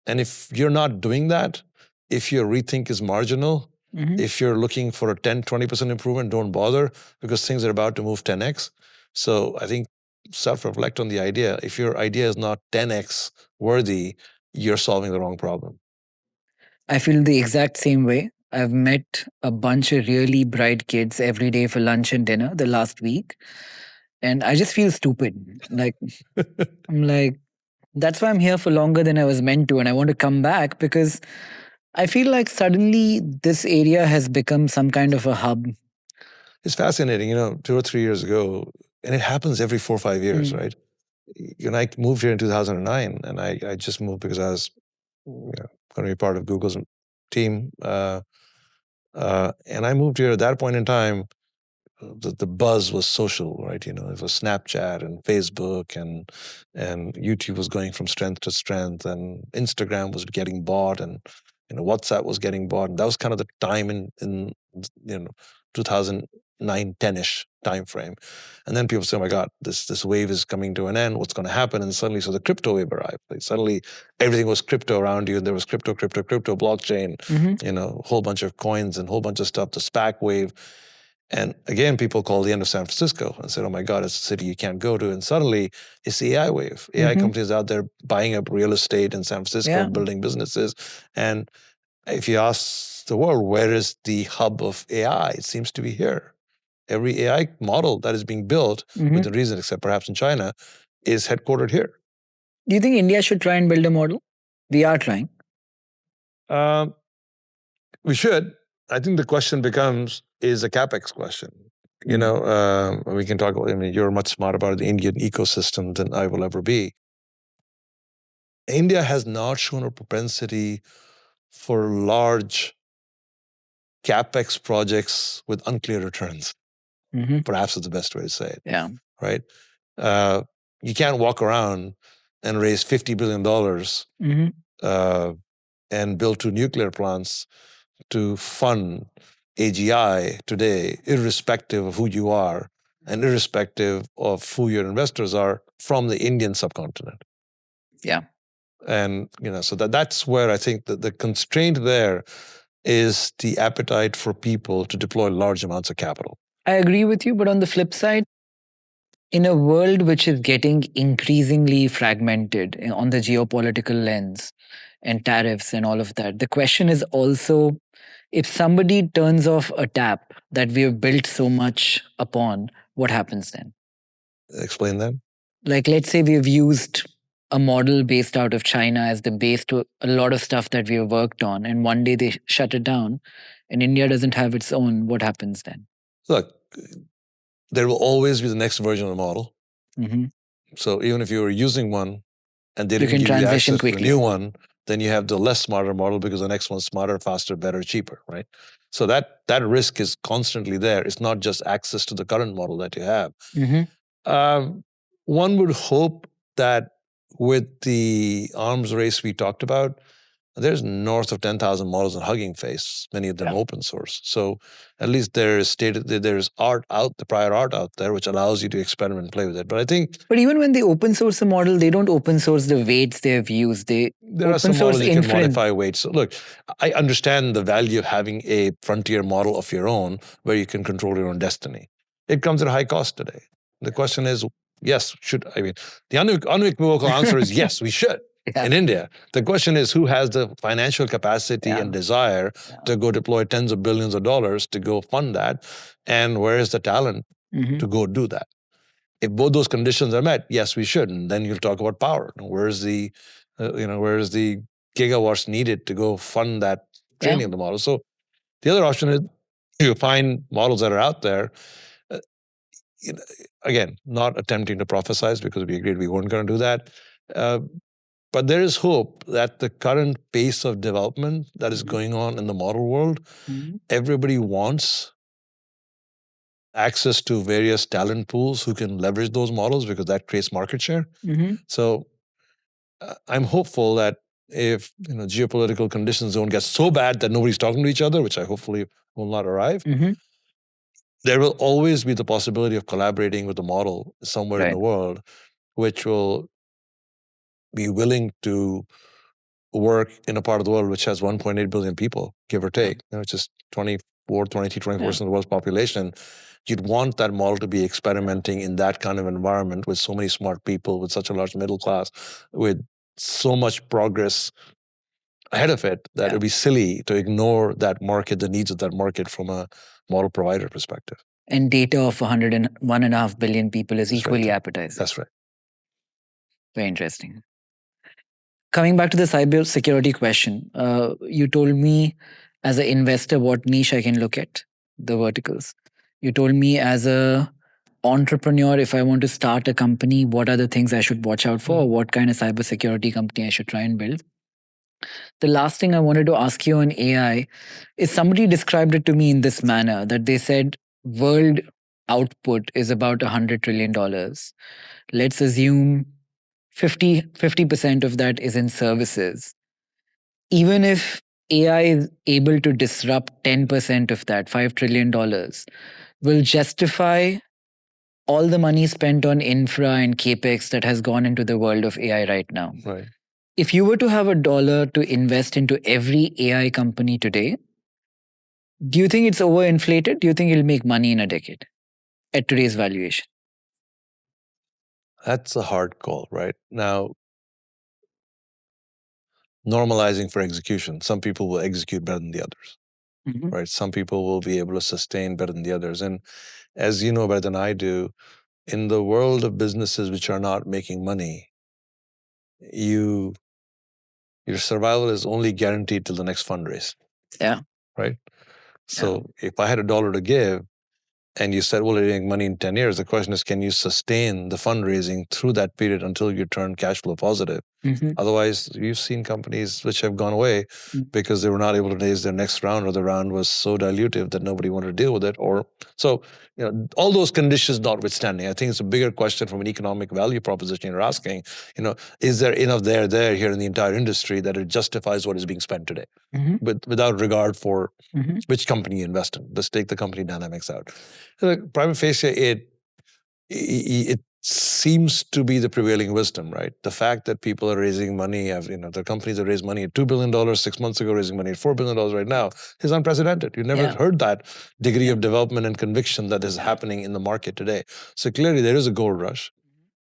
And if you're not doing that, if your rethink is marginal, if you're looking for a 10, 20% improvement, don't bother, because things are about to move 10x. So I think self-reflect on the idea. If your idea is not 10x worthy, you're solving the wrong problem. I feel the exact same way. I've met a bunch of really bright kids every day for lunch and dinner the last week. And I just feel stupid. Like, I'm like, that's why I'm here for longer than I was meant to. And I want to come back because I feel like suddenly this area has become some kind of a hub. It's fascinating, 2 or 3 years ago, and it happens every 4 or 5 years, right? I moved here in 2009, and I just moved because I was going to be part of Google's team. And I moved here at that point in time. The buzz was social, right? It was Snapchat and Facebook, and YouTube was going from strength to strength, and Instagram was getting bought, and WhatsApp was getting bought. And that was kind of the time in 2009, 10-ish time frame. And then people say, oh my God, this wave is coming to an end. What's going to happen? And suddenly, so the crypto wave arrived. Like suddenly everything was crypto around you, and there was crypto, blockchain, a whole bunch of coins and a whole bunch of stuff, the SPAC wave. And again, people called the end of San Francisco and said, oh my God, it's a city you can't go to. And suddenly it's the AI wave. AI companies out there buying up real estate in San Francisco, building businesses. And if you ask the world, where is the hub of AI? It seems to be here. Every AI model that is being built, within reason, except perhaps in China, is headquartered here. Do you think India should try and build a model? We are trying. We should. I think the question becomes, is a CapEx question. We can talk about, you're much smarter about the Indian ecosystem than I will ever be. India has not shown a propensity for large CapEx projects with unclear returns. Perhaps is the best way to say it. Yeah. Right? You can't walk around and raise $50 billion and build 2 nuclear plants to fund AGI today, irrespective of who you are and irrespective of who your investors are from the Indian subcontinent. Yeah. And, so that's where I think that the constraint there is the appetite for people to deploy large amounts of capital. I agree with you, but on the flip side, in a world which is getting increasingly fragmented on the geopolitical lens and tariffs and all of that, the question is also, if somebody turns off a tap that we have built so much upon, what happens then? Explain that. Like, let's say we have used a model based out of China as the base to a lot of stuff that we have worked on, and one day they shut it down and India doesn't have its own, what happens then? Look, there will always be the next version of the model. So even if you were using one and they didn't give you access to the new one, then you have the less smarter model because the next one's smarter, faster, better, cheaper, right? So that risk is constantly there. It's not just access to the current model that you have. One would hope that with the arms race we talked about, there's north of 10,000 models in Hugging Face, many of them open source. So at least there's art out, the prior art out there, which allows you to experiment and play with it. But I think... But even when they open source a model, they don't open source the weights they have used. There are some models you can modify weights. So look, I understand the value of having a frontier model of your own where you can control your own destiny. It comes at a high cost today. The question is, yes, the unequivocal answer is yes, we should. In India. The question is, who has the financial capacity and desire to go deploy tens of billions of dollars to go fund that? And where is the talent to go do that? If both those conditions are met, yes, we should. And then you'll talk about power. Where's the gigawatts needed to go fund that training of the model? So the other option is you find models that are out there. again, not attempting to prophesize because we agreed we weren't going to do that. But there is hope that the current pace of development that is going on in the model world, everybody wants access to various talent pools who can leverage those models because that creates market share. So I'm hopeful that if geopolitical conditions don't get so bad that nobody's talking to each other, which I hopefully will not arrive, there will always be the possibility of collaborating with a model somewhere in the world, which will be willing to work in a part of the world which has 1.8 billion people, give or take, which is 24% of the world's population. You'd want that model to be experimenting in that kind of environment with so many smart people, with such a large middle class, with so much progress ahead of it, that it would be silly to ignore that market, the needs of that market from a model provider perspective. And data of 101.5 billion people is equally appetizing. That's right. Very interesting. Coming back to the cybersecurity question, you told me as an investor what niche I can look at, the verticals. You told me as a entrepreneur, if I want to start a company, what are the things I should watch out for? Or what kind of cybersecurity company I should try and build? The last thing I wanted to ask you on AI is somebody described it to me in this manner, that they said world output is about $100 trillion. Let's assume 50% of that is in services. Even if AI is able to disrupt 10% of that, $5 trillion, will justify all the money spent on infra and capex that has gone into the world of AI right now. Right. If you were to have $1 to invest into every AI company today, do you think it's overinflated? Do you think it'll make money in a decade at today's valuation? That's a hard call, right? Now, normalizing for execution. Some people will execute better than the others, right? Some people will be able to sustain better than the others. And as you know better than I do, in the world of businesses which are not making money, your survival is only guaranteed till the next fundraise. Yeah. Right? So if I had $1 to give, and you said, well, you're making money in 10 years, the question is, can you sustain the fundraising through that period until you turn cash flow positive? Otherwise, you've seen companies which have gone away because they were not able to raise their next round, or the round was so dilutive that nobody wanted to deal with it. Or so, all those conditions notwithstanding, I think it's a bigger question from an economic value proposition you're asking. Is there enough there here in the entire industry that it justifies what is being spent today, without regard for which company you invest in? Let's take the company dynamics out. Prima facie, it seems to be the prevailing wisdom, right? The fact that people are raising money, the companies that raised money at $2 billion 6 months ago, raising money at $4 billion right now, is unprecedented. You never heard that degree of development and conviction that is happening in the market today. So clearly there is a gold rush.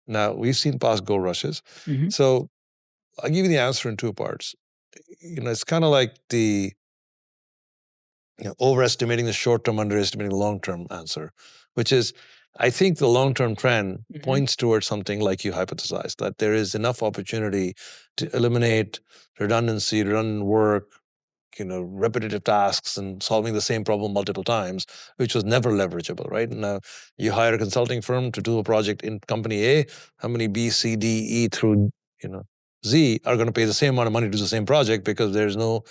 Now, we've seen past gold rushes. So I'll give you the answer in two parts. It's kind of like the overestimating the short term, underestimating the long term answer, which is, I think the long term trend points towards something like you hypothesized, that there is enough opportunity to eliminate redundancy, redundant work, repetitive tasks, and solving the same problem multiple times, which was never leverageable, right? Now, you hire a consulting firm to do a project in company A, how many B, C, D, E through Z are going to pay the same amount of money to do the same project, because there's no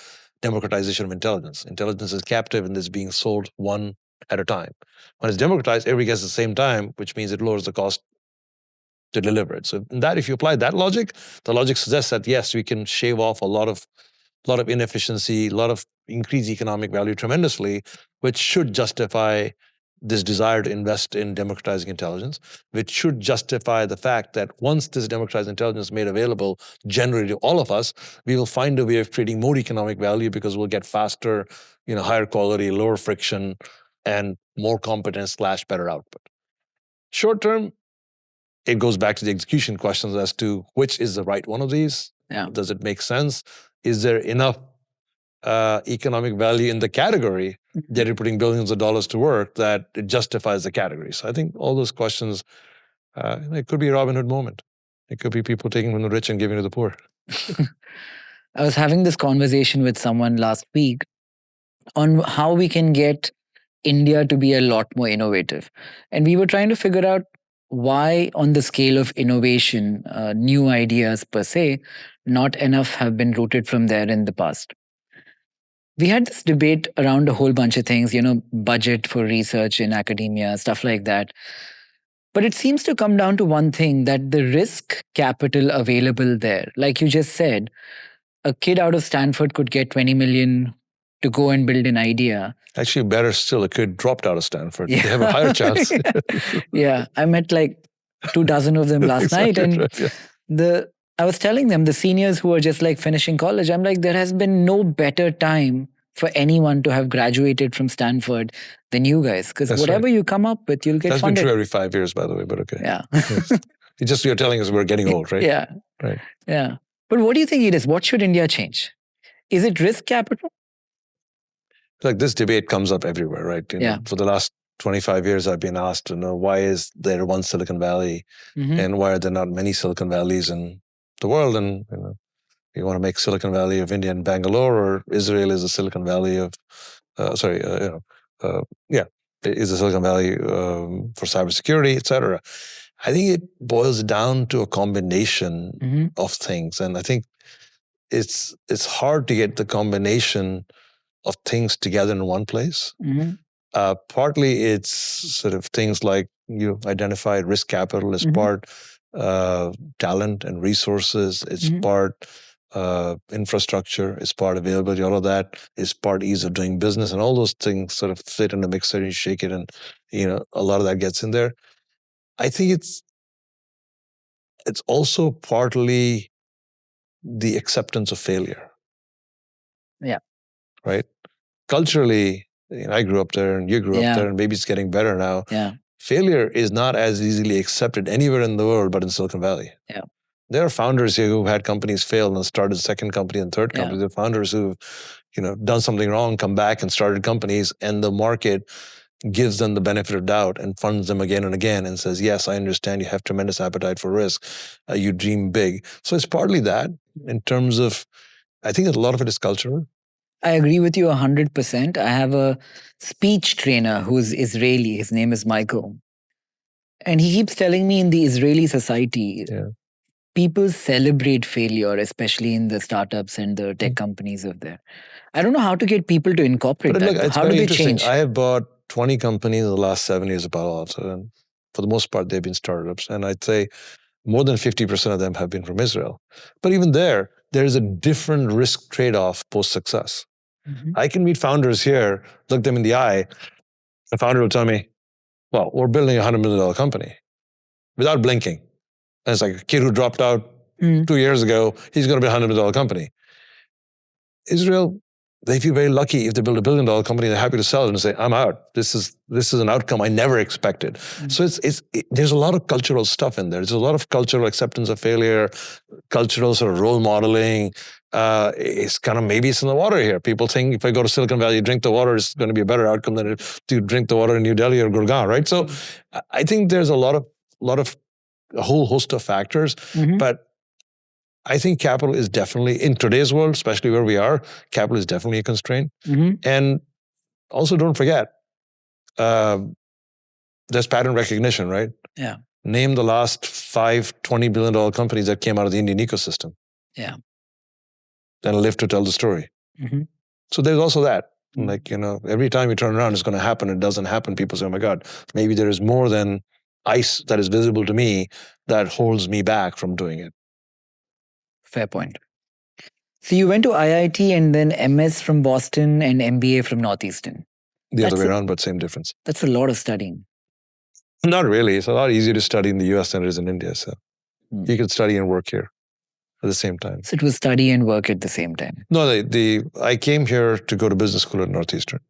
democratization of intelligence. Intelligence is captive and is being sold one at a time. When it's democratized, everybody gets the same time, which means it lowers the cost to deliver it. So in that, if you apply that logic, the logic suggests that yes, we can shave off a lot of inefficiency, a lot of increased economic value tremendously, which should justify this desire to invest in democratizing intelligence, which should justify the fact that once this democratized intelligence is made available generally to all of us, we will find a way of creating more economic value, because we'll get faster, higher quality, lower friction, and more competence / better output. Short term, it goes back to the execution questions as to which is the right one of these. Does it make sense? Is there enough economic value in the category that you're putting billions of dollars to work that it justifies the category? So I think all those questions, it could be a Robin Hood moment. It could be people taking from the rich and giving to the poor. I was having this conversation with someone last week on how we can get India to be a lot more innovative. And we were trying to figure out why, on the scale of innovation, new ideas per se, not enough have been rooted from there in the past. We had this debate around a whole bunch of things, budget for research in academia, stuff like that. But it seems to come down to one thing, that the risk capital available there, like you just said, a kid out of Stanford could get 20 million to go and build an idea. Actually, better still, a kid dropped out of Stanford. Yeah. They have a higher chance. Yeah. I met like 24 of them last Exactly night. And right, yeah. I was telling them, the seniors who were just like finishing college, I'm like, there has been no better time for anyone to have graduated from Stanford than you guys. Because That's whatever right. you come up with, you'll get That's funded. been true every 5 years, by the way, but okay. Yeah. You're telling us we're getting old, right? Yeah. Right. Yeah. But what do you think it is? What should India change? Is it risk capital? Like this debate comes up everywhere, right? Yeah. For the last 25 years, I've been asked to know, why is there one Silicon Valley and why are there not many Silicon Valleys in the world? And you want to make Silicon Valley of India and Bangalore, or Israel is the Silicon Valley of, is the Silicon Valley for cybersecurity, etc. I think it boils down to a combination of things, and I think it's hard to get the combination of things together in one place. Partly it's sort of things like you identified risk capital as part, talent and resources, it's part infrastructure, it's part availability, all of that is part ease of doing business, and all those things sort of fit in a mixer and you shake it, and a lot of that gets in there. I think it's also partly the acceptance of failure. Yeah. Right? Culturally, I grew up there and you grew up there, and maybe it's getting better now. Yeah. Failure is not as easily accepted anywhere in the world but in Silicon Valley. Yeah. There are founders here who've had companies fail and started a second company and third company. There are founders who've done something wrong, come back and started companies, and the market gives them the benefit of doubt and funds them again and again and says, yes, I understand you have tremendous appetite for risk. You dream big. So it's partly that in terms of, I think a lot of it is cultural. I agree with you 100%. I have a speech trainer who's Israeli. His name is Michael. And he keeps telling me, in the Israeli society, people celebrate failure, especially in the startups and the tech companies of there. I don't know how to get people to incorporate that. Look, how do they change? I have bought 20 companies in the last 7 years of Palo Alto, and for the most part, they've been startups. And I'd say more than 50% of them have been from Israel. But even there is a different risk trade-off post-success. I can meet founders here, look them in the eye. The founder will tell me, well, we're building a $100 million company without blinking. And it's like a kid who dropped out 2 years ago, he's going to be a $100 million company. Israel, they feel very lucky if they build a $1 billion company, they're happy to sell it and say, I'm out. This is an outcome I never expected. So there's a lot of cultural stuff in there. There's a lot of cultural acceptance of failure, cultural sort of role modeling. It's kind of, maybe it's in the water here. People think if I go to Silicon Valley, drink the water, it's going to be a better outcome than to drink the water in New Delhi or Gurgaon, right? So I think there's a whole host of factors, but I think capital is definitely, in today's world, especially where we are, capital is definitely a constraint. And also don't forget, there's pattern recognition, right? Yeah. Name the last 5 $20 billion companies that came out of the Indian ecosystem. Yeah. And live to tell the story. So there's also that. Like, every time you turn around, it's going to happen. It doesn't happen. People say, oh my God, maybe there is more than ice that is visible to me that holds me back from doing it. Fair point. So you went to IIT and then MS from Boston and MBA from Northeastern. The other way around, but same difference. That's a lot of studying. Not really. It's a lot easier to study in the US than it is in India. So you can study and work here at the same time. So it was study and work at the same time. No, I came here to go to business school at Northeastern.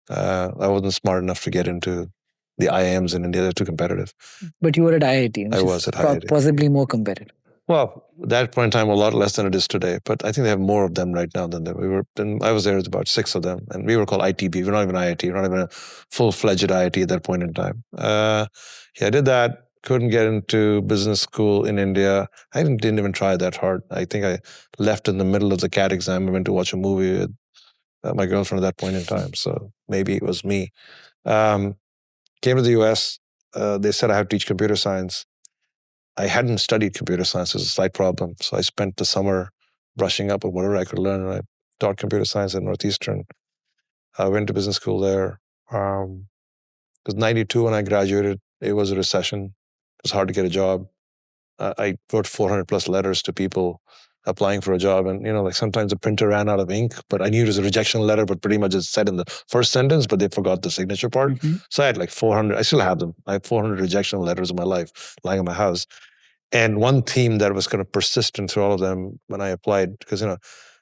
I wasn't smart enough to get into the IIMs in India. They're too competitive. But you were at IIT. I was at IIT. Possibly more competitive. Well, at that point in time, a lot less than it is today. But I think they have more of them right now than we were. I was there with about 6 of them. And we were called ITB. We're not even IIT. We're not even a full-fledged IIT at that point in time. I did that. Couldn't get into business school in India. I didn't even try that hard. I think I left in the middle of the CAT exam. I went to watch a movie with my girlfriend at that point in time. So maybe it was me. Came to the US. They said I have to teach computer science. I hadn't studied computer science. It was a slight problem. So I spent the summer brushing up on whatever I could learn. And I taught computer science at Northeastern. I went to business school there. Because 92 when I graduated, it was a recession. It was hard to get a job. I wrote 400 plus letters to people applying for a job. And, like sometimes the printer ran out of ink, but I knew it was a rejection letter, but pretty much it said in the first sentence, but they forgot the signature part. Mhm. So I had like 400, I still have them. I have 400 rejection letters in my life lying in my house. And one theme that was kind of persistent through all of them when I applied, because, you know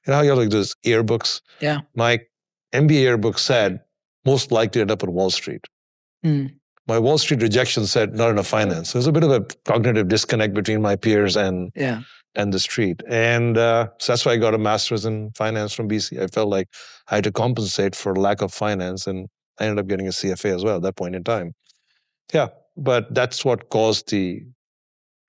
how you have like those yearbooks? Yeah. My MBA yearbook said, most likely to end up at Wall Street. Mm. My Wall Street rejection said not enough finance. So there's a bit of a cognitive disconnect between my peers and the street. And so that's why I got a master's in finance from BC. I felt like I had to compensate for lack of finance, and I ended up getting a CFA as well at that point in time. Yeah, but that's what caused the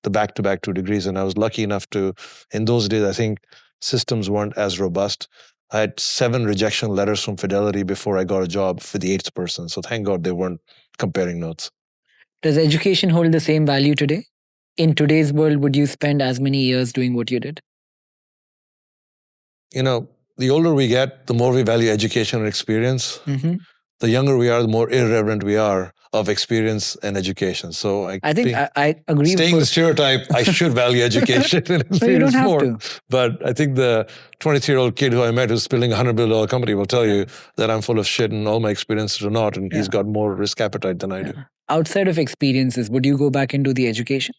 back-to-back 2 degrees. And I was lucky enough to, in those days, I think systems weren't as robust. I had 7 rejection letters from Fidelity before I got a job for the 8th person. So thank God they weren't comparing notes. Does education hold the same value today? In today's world, would you spend as many years doing what you did? The older we get, the more we value education and experience. Mm-hmm. The younger we are, the more irreverent we are of experience and education. So I think I agree. Staying the stereotype, I should value education and experience you don't have more. to. But I think the 23-year-old kid who I met who's building a $100 billion company will tell you that I'm full of shit and all my experiences are not, and he's got more risk appetite than I do. Outside of experiences, would you go back and do the education?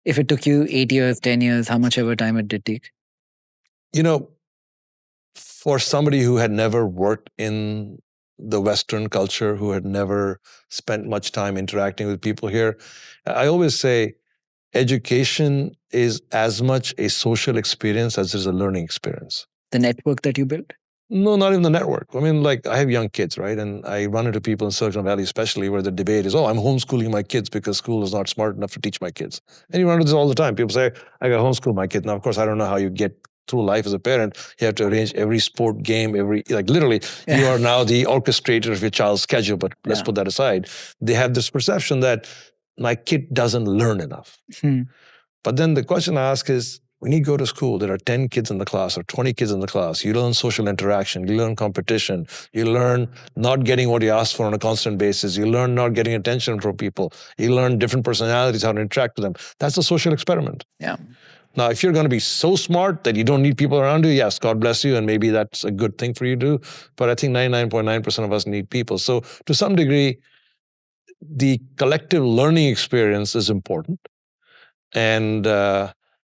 If it took you 8 years, 10 years, how much ever time it did take? For somebody who had never worked in the Western culture, who had never spent much time interacting with people here, I always say education is as much a social experience as it is a learning experience. The network that you built? No, not even the network. I mean, like, I have young kids, right? And I run into people in Silicon Valley, especially, where the debate is, I'm homeschooling my kids because school is not smart enough to teach my kids. And you run into this all the time. People say, I got homeschool my kids. Now, of course, I don't know how you get through life as a parent. You have to arrange every sport game, literally, you are now the orchestrator of your child's schedule, but let's put that aside. They have this perception that my kid doesn't learn enough. But then the question I ask is, when you go to school, there are 10 kids in the class or 20 kids in the class. You learn social interaction. You learn competition. You learn not getting what you ask for on a constant basis. You learn not getting attention from people. You learn different personalities, how to interact with them. That's a social experiment. Yeah. Now, if you're going to be so smart that you don't need people around you, yes, God bless you, and maybe that's a good thing for you to do. But I think 99.9% of us need people. So to some degree, the collective learning experience is important. And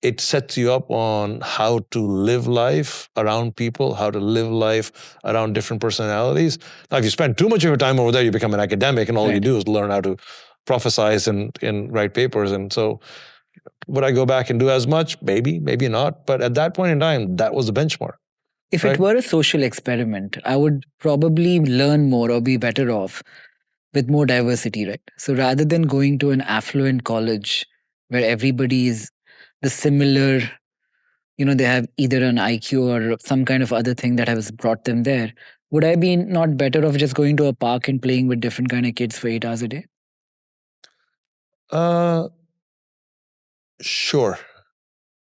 it sets you up on how to live life around people, how to live life around different personalities. Now, if you spend too much of your time over there, you become an academic, and all you do is learn how to prophesize and write papers. And so would I go back and do as much? Maybe, maybe not. But at that point in time, that was the benchmark. If it were a social experiment, I would probably learn more or be better off with more diversity, right? So rather than going to an affluent college where everybody is the similar, they have either an IQ or some kind of other thing that has brought them there, would I be not better off just going to a park and playing with different kind of kids for 8 hours a day? Sure.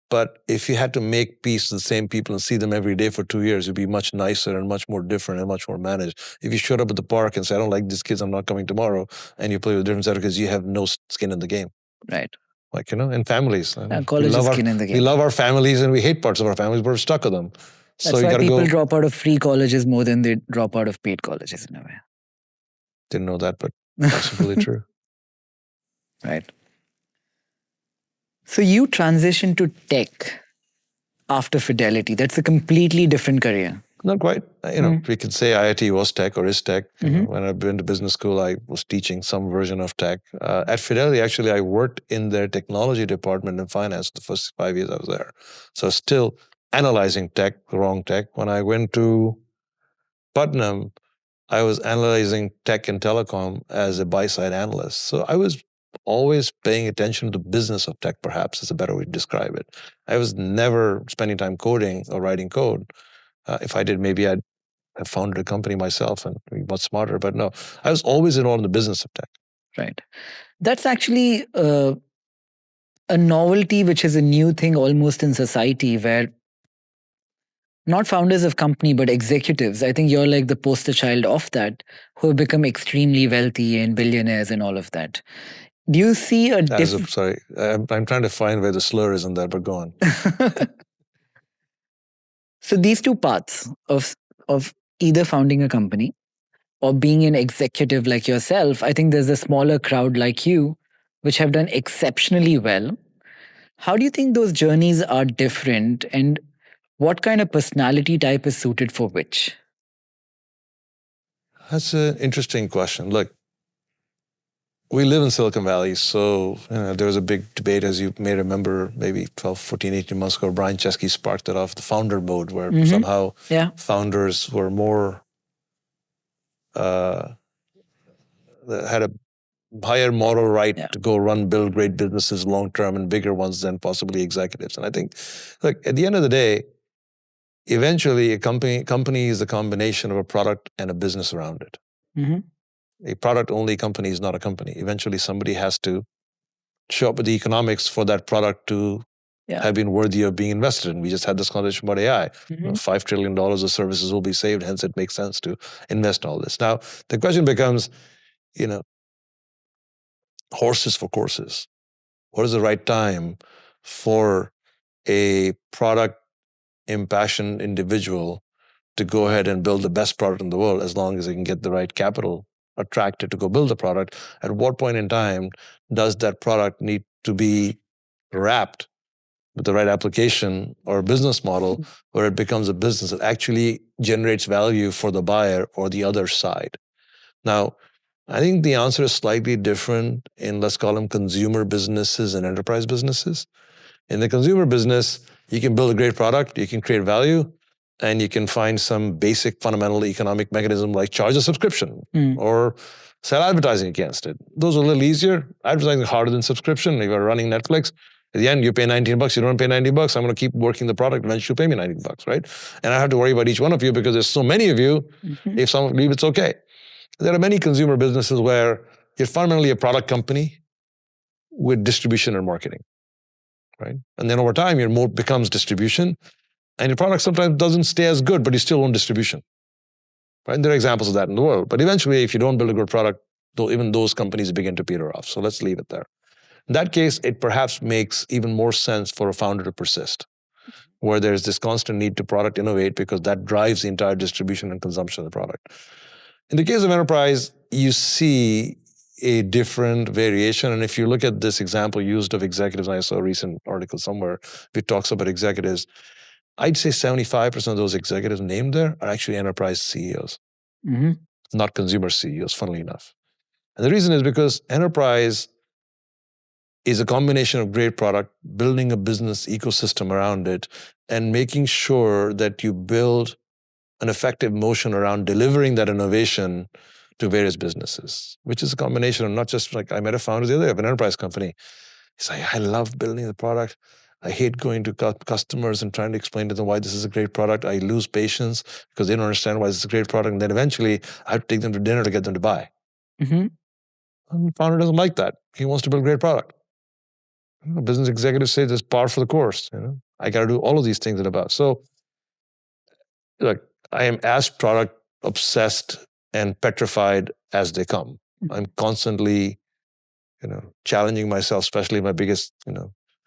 But if you had to make peace with the same people and see them every day for 2 years, it'd be much nicer and much more different and much more managed. If you showed up at the park and say, I don't like these kids, I'm not coming tomorrow, and you play with different set of kids, you have no skin in the game. Right. Like, in families. College is skin in the game. We love our families and we hate parts of our families, but we're stuck with them. That's why people drop out of free colleges more than they drop out of paid colleges in a way. Didn't know that, but that's really true. Right. So you transitioned to tech after Fidelity. That's a completely different career. Not quite. We could say IIT was tech or is tech. When I've been to business school, I was teaching some version of tech. At Fidelity, actually, I worked in their technology department in finance the first 5 years I was there. So still analyzing tech, wrong tech. When I went to Putnam, I was analyzing tech and telecom as a buy-side analyst. So I was always paying attention to the business of tech, perhaps is a better way to describe it. I was never spending time coding or writing code. If I did, maybe I'd have founded a company myself and be much smarter. But no, I was always involved in the business of tech. Right. That's actually a novelty, which is a new thing almost in society, where not founders of company, but executives. I think you're like the poster child of that, who have become extremely wealthy and billionaires and all of that. Do you see a difference? Sorry, I'm trying to find where the slur is in that, but go on. So these two paths of either founding a company or being an executive like yourself, I think there's a smaller crowd like you which have done exceptionally well. How do you think those journeys are different, and what kind of personality type is suited for which? That's an interesting question. Look, we live in Silicon Valley, so there was a big debate, as you may remember, maybe 12, 14, 18 months ago. Brian Chesky sparked it off, the founder mode, where somehow founders were more, had a higher moral right to go build great businesses long-term and bigger ones than possibly executives. And I think, look, at the end of the day, eventually a company is a combination of a product and a business around it. A product-only company is not a company. Eventually, somebody has to show up with the economics for that product to have been worthy of being invested in. We just had this conversation about AI. $5 trillion of services will be saved, hence it makes sense to invest in all this. Now, the question becomes, horses for courses. What is the right time for a product impassioned individual to go ahead and build the best product in the world, as long as they can get the right capital attracted to go build the product? At what point in time does that product need to be wrapped with the right application or business model where it becomes a business that actually generates value for the buyer or the other side? Now, I think the answer is slightly different in, let's call them, consumer businesses and enterprise businesses. In the consumer business, you can build a great product, you can create value, and you can find some basic fundamental economic mechanism like charge a subscription or sell advertising against it. Those are a little easier. Advertising is harder than subscription. If you're running Netflix, at the end, you pay $19, you don't pay $90, I'm going to keep working the product, eventually you pay me $90, right? And I have to worry about each one of you because there's so many of you. If some leave, it's okay. There are many consumer businesses where you're fundamentally a product company with distribution and marketing, right? And then over time, your moat becomes distribution, and your product sometimes doesn't stay as good, but you still own distribution, right? And there are examples of that in the world. But eventually, if you don't build a good product, even those companies begin to peter off. So let's leave it there. In that case, it perhaps makes even more sense for a founder to persist, where there's this constant need to product innovate because that drives the entire distribution and consumption of the product. In the case of enterprise, you see a different variation. And if you look at this example used of executives, I saw a recent article somewhere which talks about executives, I'd say 75% of those executives named there are actually enterprise CEOs, not consumer CEOs, funnily enough. And the reason is because enterprise is a combination of great product, building a business ecosystem around it, and making sure that you build an effective motion around delivering that innovation to various businesses, which is a combination of not just, like, I met a founder the other day of an enterprise company. He's like, I love building the product. I hate going to customers and trying to explain to them why this is a great product. I lose patience because they don't understand why this is a great product. And then eventually I have to take them to dinner to get them to buy. And the founder doesn't like that. He wants to build a great product. Business executives say there's par for the course. I got to do all of these things and about. So, look, I am as product obsessed and petrified as they come. I'm constantly, challenging myself, especially my biggest,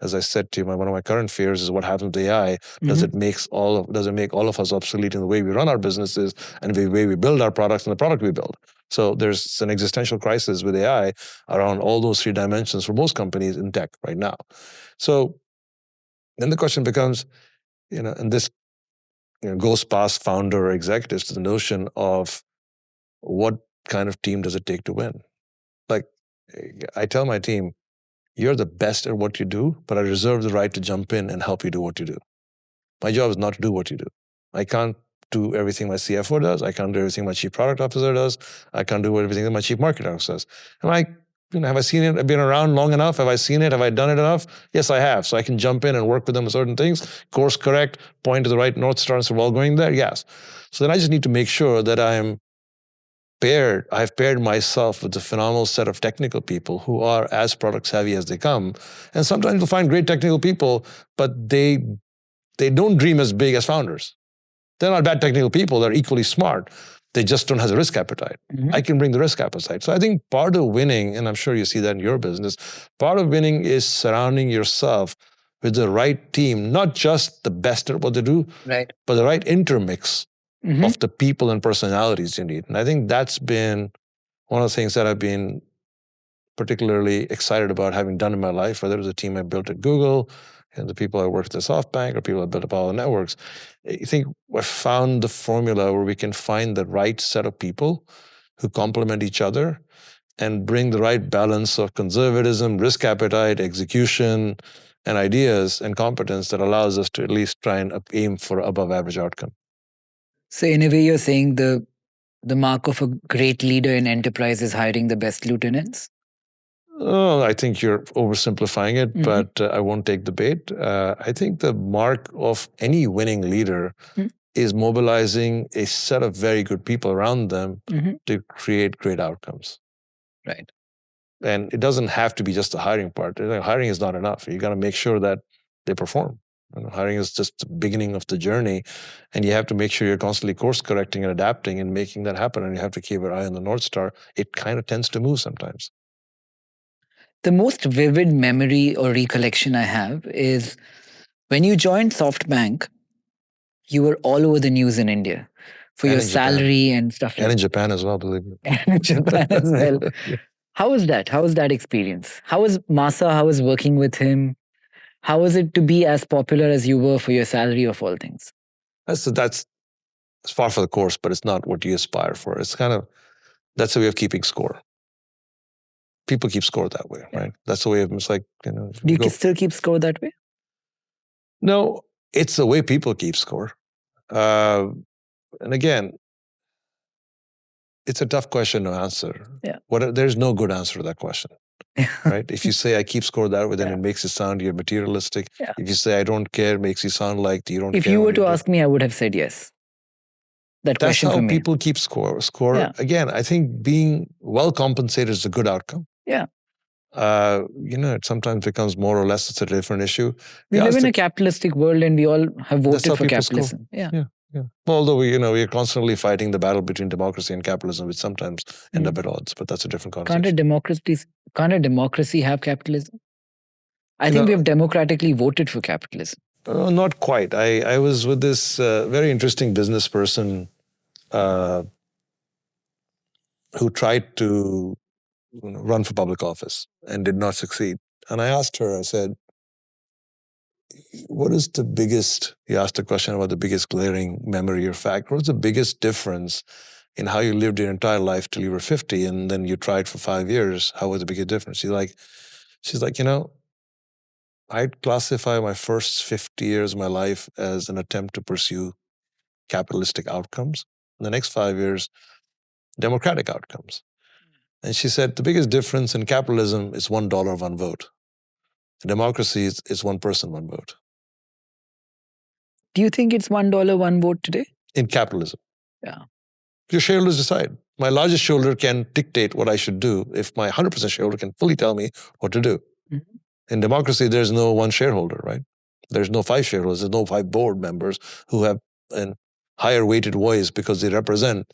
as I said to you, one of my current fears is what happens with AI. Does it make all of us obsolete in the way we run our businesses and the way we build our products and the product we build? So there's an existential crisis with AI around all those three dimensions for most companies in tech right now. So then the question becomes, and this goes past founder or executives to the notion of what kind of team does it take to win? Like, I tell my team, you're the best at what you do, but I reserve the right to jump in and help you do what you do. My job is not to do what you do. I can't do everything my CFO does. I can't do everything my chief product officer does. I can't do everything that my chief marketing officer does. And have I seen it? I've been around long enough. Have I seen it? Have I done it enough? Yes, I have. So I can jump in and work with them on certain things, course correct, point to the right North Star and say, well, going there, yes. So then I just need to make sure that I've paired myself with a phenomenal set of technical people who are as product savvy as they come. And sometimes you'll find great technical people, but they don't dream as big as founders. They're not bad technical people. They're equally smart. They just don't have a risk appetite. I can bring the risk appetite. So I think part of winning, and I'm sure you see that in your business, part of winning is surrounding yourself with the right team, not just the best at what they do, Right. but the right intermix of the people and personalities you need. And I think that's been one of the things that I've been particularly excited about having done in my life, whether it was a team I built at Google and the people I worked at SoftBank or people I built at Palo Alto Networks. I think I found the formula where we can find the right set of people who complement each other and bring the right balance of conservatism, risk appetite, execution, and ideas and competence that allows us to at least try and aim for above average outcome. So in a way, you're saying the mark of a great leader in enterprise is hiring the best lieutenants? Oh, I think you're oversimplifying it, but I won't take the bait. I think the mark of any winning leader is mobilizing a set of very good people around them to create great outcomes. Right. And it doesn't have to be just the hiring part. Hiring is not enough. You got to make sure that they perform. Hiring is just the beginning of the journey, and you have to make sure you're constantly course correcting and adapting and making that happen. And you have to keep your eye on the North Star. It kind of tends to move sometimes. The most vivid memory or recollection I have is when you joined SoftBank, you were all over the news in India for your salary and stuff. And in Japan as well, believe me. And in Japan as well. How was that? How was that experience? How was Masa? How was working with him? How was it to be as popular as you were for your salary of all things? That's it's par for the course, but it's not what you aspire for. It's kind of, that's a way of keeping score. People keep score that way, right? That's the way of, it's like, Do you still keep score that way? No, it's the way people keep score. And again, it's a tough question to answer. Yeah. There's no good answer to that question, right? If you say I keep score that way, then it makes it sound you're materialistic. Yeah. If you say I don't care, it makes you sound like you don't care. If you were to ask me, I would have said yes. That's how people keep score. Again, I think being well compensated is a good outcome. Yeah. It sometimes becomes more or less, it's a different issue. We live in a capitalistic world and we all have voted for capitalism. Yeah. Well, although we're constantly fighting the battle between democracy and capitalism, which sometimes end up at odds, but that's a different conversation. Can't a democracy have capitalism? I think we have democratically voted for capitalism. Not quite. I was with this very interesting business person who tried to run for public office and did not succeed. And I asked her, I said, what is the biggest, you asked a question about the biggest glaring memory or fact, what's the biggest difference in how you lived your entire life till you were 50 and then you tried for 5 years? How was the biggest difference? She's like, I'd classify my first 50 years of my life as an attempt to pursue capitalistic outcomes. In the next 5 years, democratic outcomes. And she said, the biggest difference in capitalism is $1, one vote. In democracy is one person, one vote. Do you think it's $1, one vote today? In capitalism. Yeah. Your shareholders decide. My largest shareholder can dictate what I should do if my 100% shareholder can fully tell me what to do. Mm-hmm. In democracy, there's no one shareholder, right? There's no 5 shareholders. There's no 5 board members who have a higher weighted voice because they represent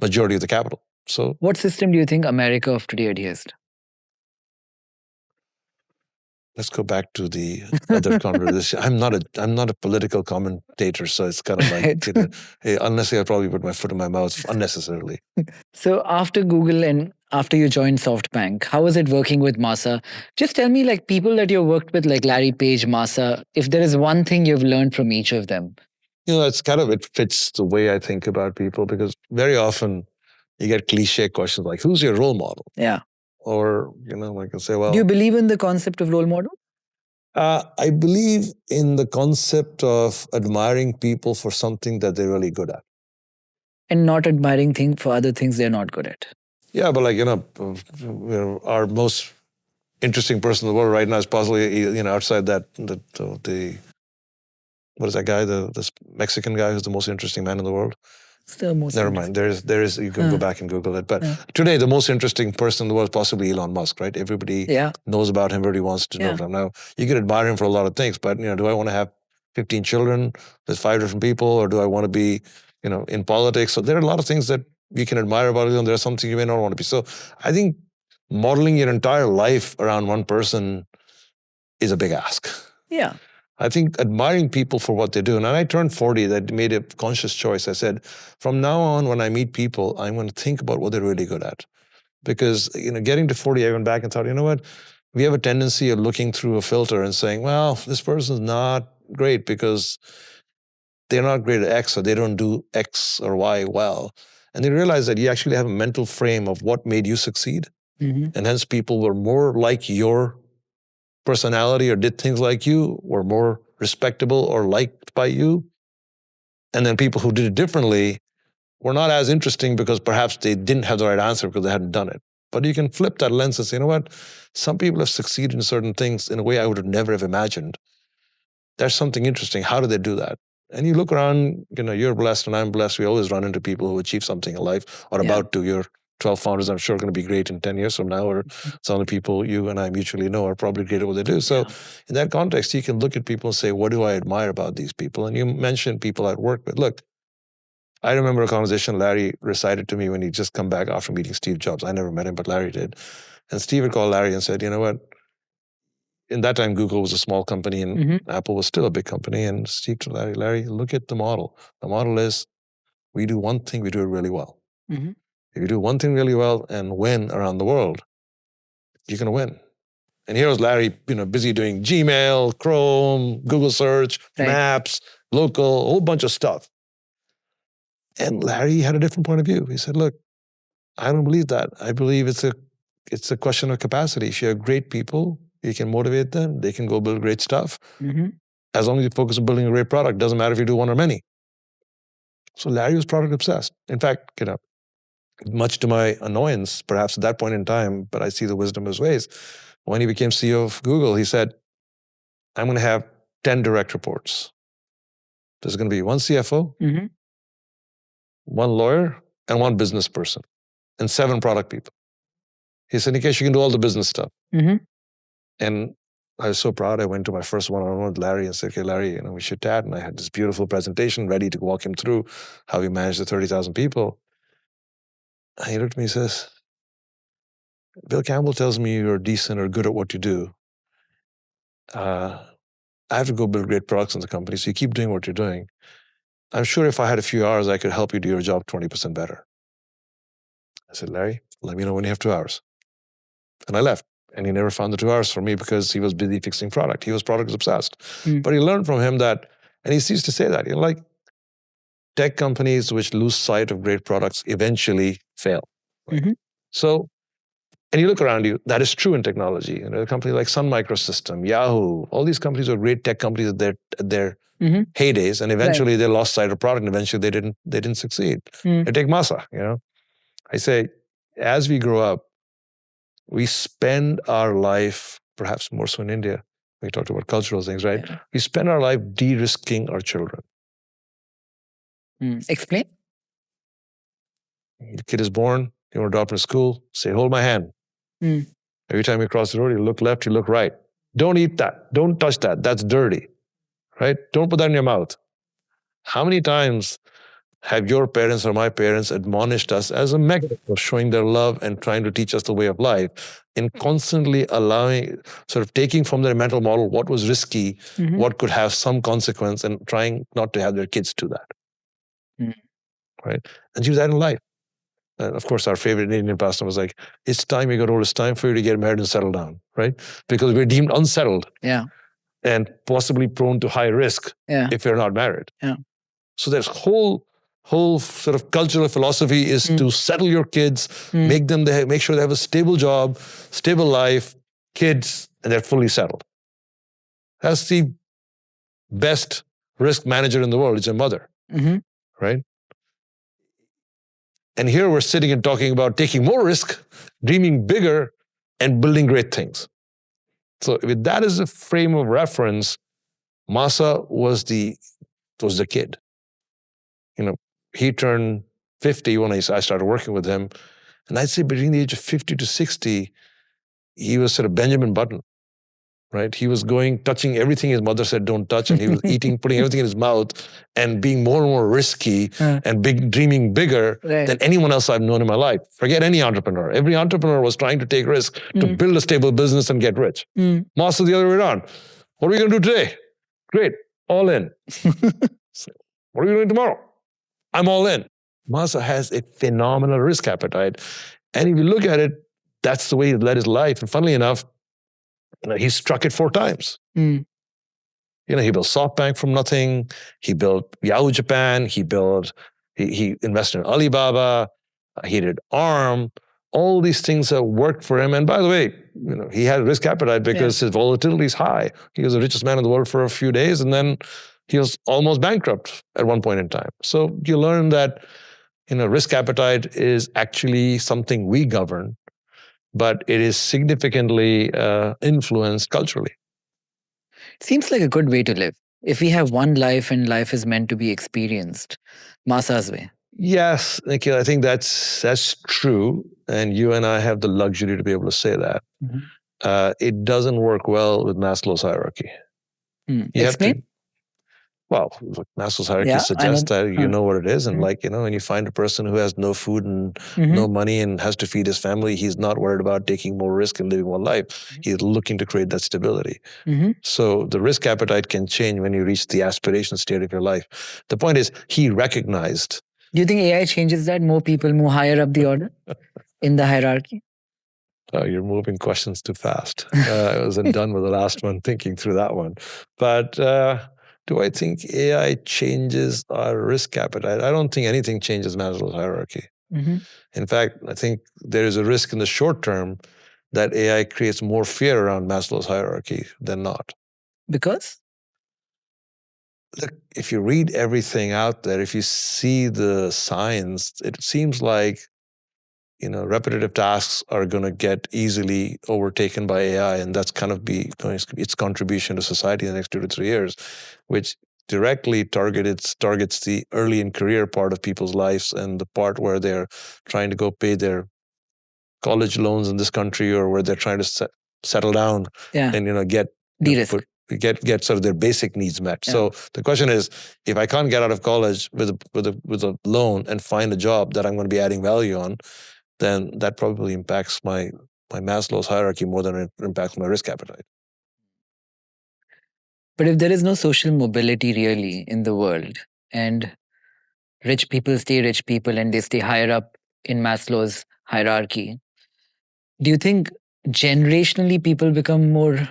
majority of the capital. So, what system do you think America of today adheres to? Let's go back to the other conversation. I'm not a political commentator, so it's kind of like unnecessarily. I'll probably put my foot in my mouth unnecessarily. So after Google and after you joined SoftBank, how was it working with Masa? Just tell me, like people that you worked with, like Larry Page, Masa, if there is one thing you've learned from each of them. It fits the way I think about people, because very often you get cliche questions like, who's your role model? Yeah. Or, I can say, well... Do you believe in the concept of role model? I believe in the concept of admiring people for something that they're really good at. And not admiring things for other things they're not good at. Yeah, but like, our most interesting person in the world right now is possibly, outside the what is that guy? This Mexican guy who's the most interesting man in the world. It's the most Never mind. There is. You can go back and Google it. But today, the most interesting person in the world is possibly Elon Musk, right? Everybody knows about him. Everybody wants to know about him. Now, you can admire him for a lot of things, but do I want to have 15 children with 5 different people, or do I want to be, in politics? So there are a lot of things that you can admire about him. There are some things you may not want to be. So I think modeling your entire life around one person is a big ask. Yeah. I think admiring people for what they do. And I turned 40, that made a conscious choice. I said, from now on, when I meet people, I'm going to think about what they're really good at. Because, getting to 40, I went back and thought, you know what? We have a tendency of looking through a filter and saying, well, this person's not great because they're not great at X, or they don't do X or Y well. And they realize that you actually have a mental frame of what made you succeed. Mm-hmm. And hence people were more like your personality or did things like you, were more respectable or liked by you. And then people who did it differently were not as interesting because perhaps they didn't have the right answer because they hadn't done it. But you can flip that lens and say, you know what? Some people have succeeded in certain things in a way I would have never have imagined. There's something interesting. How do they do that? And you look around, you're blessed and I'm blessed. We always run into people who achieve something in life or about to. Your 12 founders, I'm sure, are going to be great in 10 years from now, or some of the people you and I mutually know are probably great at what they do. So in that context, you can look at people and say, what do I admire about these people? And you mentioned people I'd work with. Look, I remember a conversation Larry recited to me when he'd just come back after meeting Steve Jobs. I never met him, but Larry did. And Steve would call Larry and said, you know what? In that time, Google was a small company and Apple was still a big company. And Steve told Larry, look at the model. The model is we do one thing, we do it really well. Mm-hmm. If you do one thing really well and win around the world, you're going to win. And here was Larry, busy doing Gmail, Chrome, Google Search, Maps, local, a whole bunch of stuff. And Larry had a different point of view. He said, look, I don't believe that. I believe it's a question of capacity. If you have great people, you can motivate them. They can go build great stuff. Mm-hmm. As long as you focus on building a great product, doesn't matter if you do one or many. So Larry was product obsessed. In fact, much to my annoyance, perhaps at that point in time, but I see the wisdom of his ways. When he became CEO of Google, he said, I'm going to have 10 direct reports. There's going to be one CFO, one lawyer, and one business person, and 7 product people. He said, Nikesh, you can do all the business stuff. And I was so proud. I went to my first one-on-one with Larry and said, okay, Larry, we should chat. And I had this beautiful presentation ready to walk him through how we manage the 30,000 people. And he looked at me and says, Bill Campbell tells me you're decent or good at what you do. I have to go build great products in the company, so you keep doing what you're doing. I'm sure if I had a few hours, I could help you do your job 20% better. I said, Larry, let me know when you have 2 hours. And I left. And he never found the 2 hours for me because he was busy fixing product. He was product obsessed. But he learned from him that, and he ceased to say that, like tech companies which lose sight of great products eventually fail. So, and you look around you, that is true in technology. A company like Sun Microsystem, Yahoo, all these companies are great tech companies at their heydays, and eventually they lost sight of product, and eventually they didn't succeed. Take Masa, I say, as we grow up, we spend our life, perhaps more so in India, we talked about cultural things, right? Yeah. We spend our life de-risking our children. Explain. The kid is born, you want to drop him to school, say, hold my hand. Every time you cross the road, you look left, you look right. Don't eat that. Don't touch that. That's dirty, right? Don't put that in your mouth. How many times have your parents or my parents admonished us as a mechanism of showing their love and trying to teach us the way of life, in constantly allowing, sort of taking from their mental model what was risky, what could have some consequence, and trying not to have their kids do that, right? And do that in life. And of course, our favorite Indian pastor was like, it's time you got old, it's time for you to get married and settle down, right? Because we're deemed unsettled and possibly prone to high risk if you're not married. So there's whole sort of cultural philosophy is to settle your kids, make sure they have a stable job, stable life, kids, and they're fully settled. That's the best risk manager in the world. It's your mother, right? And here we're sitting and talking about taking more risk, dreaming bigger, and building great things. So with that as a frame of reference, Masa was the kid. He turned 50 when I started working with him. And I'd say between the age of 50 to 60, he was sort of Benjamin Button, right? He was touching everything his mother said don't touch, and he was eating, putting everything in his mouth, and being more and more risky and dreaming bigger than anyone else I've known in my life. Forget any entrepreneur. Every entrepreneur was trying to take risk to build a stable business and get rich. Masa the other way around. What are we going to do today? Great, all in. So, what are we doing tomorrow? I'm all in. Masa has a phenomenal risk appetite. And if you look at it, that's the way he led his life. And funnily enough, he struck it 4 times. He built SoftBank from nothing. He built Yahoo Japan. He invested in Alibaba. He did ARM. All these things have worked for him. And by the way, he had risk appetite because his volatility is high. He was the richest man in the world for a few days, and then he was almost bankrupt at one point in time. So you learn that risk appetite is actually something we govern, but it is significantly influenced culturally. Seems like a good way to live. If we have one life and life is meant to be experienced, Masa's way. Yes, Nikhil, I think that's true. And you and I have the luxury to be able to say that. It doesn't work well with Maslow's hierarchy. Explain? Maslow's hierarchy suggests that you know what it is. And when you find a person who has no food and no money and has to feed his family, he's not worried about taking more risk and living one life. He's looking to create that stability. So the risk appetite can change when you reach the aspiration state of your life. The point is, he recognized. Do you think AI changes that? More people move higher up the order in the hierarchy? You're moving questions too fast. I wasn't done with the last one, thinking through that one. But do I think AI changes our risk appetite? I don't think anything changes Maslow's hierarchy. In fact, I think there is a risk in the short term that AI creates more fear around Maslow's hierarchy than not. Because? Look, if you read everything out there, if you see the science, it seems like repetitive tasks are going to get easily overtaken by AI, and that's kind of its contribution to society in the next 2 to 3 years, which directly targets the early in career part of people's lives and the part where they're trying to go pay their college loans in this country, or where they're trying to settle down and get de-risk. Get sort of their basic needs met. So the question is, if I can't get out of college with a loan and find a job that I'm going to be adding value on, then that probably impacts my Maslow's hierarchy more than it impacts my risk appetite. But if there is no social mobility really in the world, and rich people stay rich people and they stay higher up in Maslow's hierarchy, do you think generationally people become more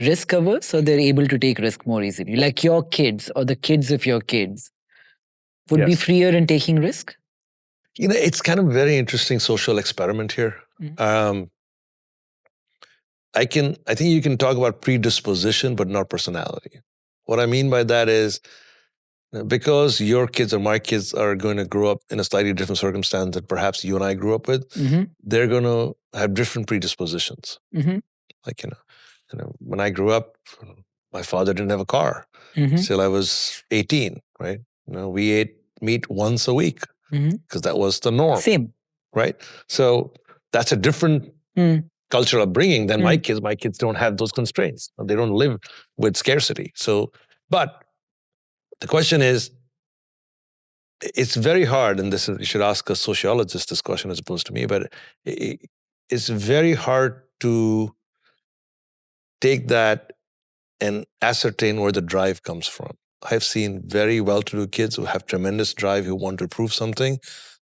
risk averse, or they're able to take risk more easily? Like your kids or the kids of your kids would be freer in taking risk? It's kind of a very interesting social experiment here. I think you can talk about predisposition, but not personality. What I mean by that is, because your kids or my kids are going to grow up in a slightly different circumstance that perhaps you and I grew up with, they're going to have different predispositions. When I grew up, my father didn't have a car till I was 18, right? We ate meat once a week because that was the norm. Same. Right? So that's a different cultural upbringing than my kids. My kids don't have those constraints. They don't live with scarcity. But the question is, it's very hard, and you should ask a sociologist this question as opposed to me, but it's very hard to take that and ascertain where the drive comes from. I've seen very well-to-do kids who have tremendous drive, who want to prove something.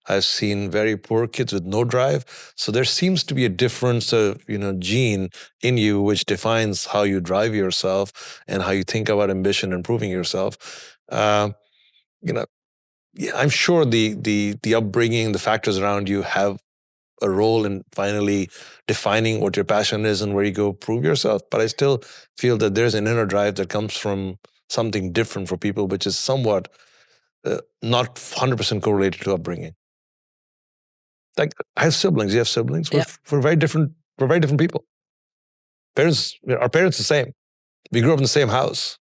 I've seen very poor kids with no drive. So there seems to be a difference of, gene in you, which defines how you drive yourself and how you think about ambition and proving yourself. I'm sure the upbringing, the factors around you have a role in finally defining what your passion is and where you go prove yourself. But I still feel that there's an inner drive that comes from something different for people, which is somewhat not 100% correlated to upbringing. Like I have siblings. You have siblings. Yeah. We're very different. We're very different people. Our parents are the same. We grew up in the same house.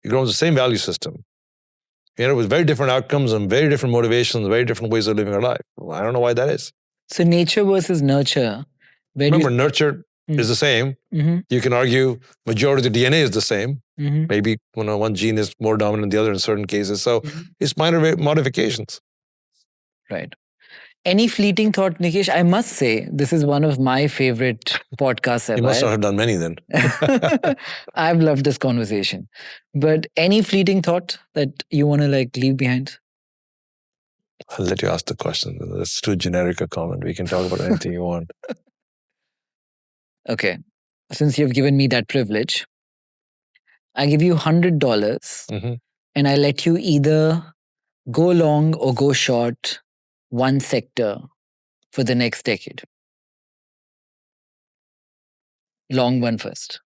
We grew up in the same value system. With very different outcomes and very different motivations, very different ways of living our life. Well, I don't know why that is. So nature versus nurture. Remember, nurture is the same. Mm-hmm. You can argue majority of the DNA is the same. Mm-hmm. Maybe one gene is more dominant than the other in certain cases. So it's minor modifications. Right. Any fleeting thought, Nikesh? I must say, this is one of my favorite podcasts ever. You must not have done many then. I've loved this conversation. But any fleeting thought that you want to leave behind? I'll let you ask the question. That's too generic a comment. We can talk about anything you want. Okay. Since you've given me that privilege, I give you $100 and I let you either go long or go short one sector for the next decade. Long one first.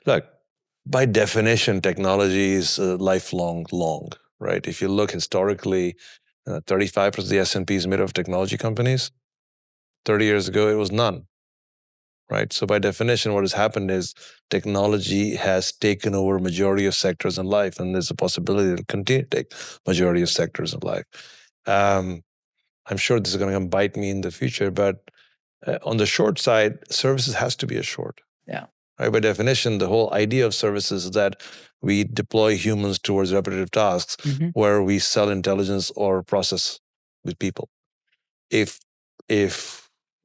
Look, by definition, technology is lifelong, right? If you look historically, 35% of the S&P is made of technology companies. 30 years ago, it was none, right? So by definition, what has happened is technology has taken over majority of sectors in life, and there's a possibility it'll continue to take majority of sectors in life. I'm sure this is going to come bite me in the future, but on the short side, services has to be a short. Yeah. Right? By definition, the whole idea of services is that we deploy humans towards repetitive tasks where we sell intelligence or process with people. If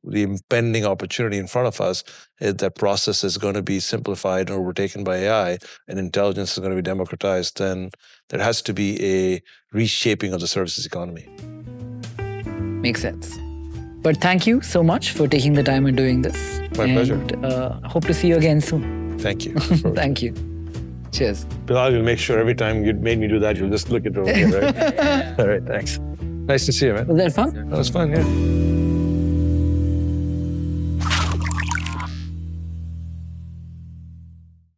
the impending opportunity in front of us is that process is going to be simplified and overtaken by AI and intelligence is going to be democratized, then there has to be a reshaping of the services economy. Makes sense. But thank you so much for taking the time and doing this. My pleasure. Hope to see you again soon. Thank you. Thank you. Cheers. Bilal, you'll make sure every time you made me do that, you'll just look it over here, right? All right, thanks. Nice to see you, man. Was that fun? That was fun, yeah.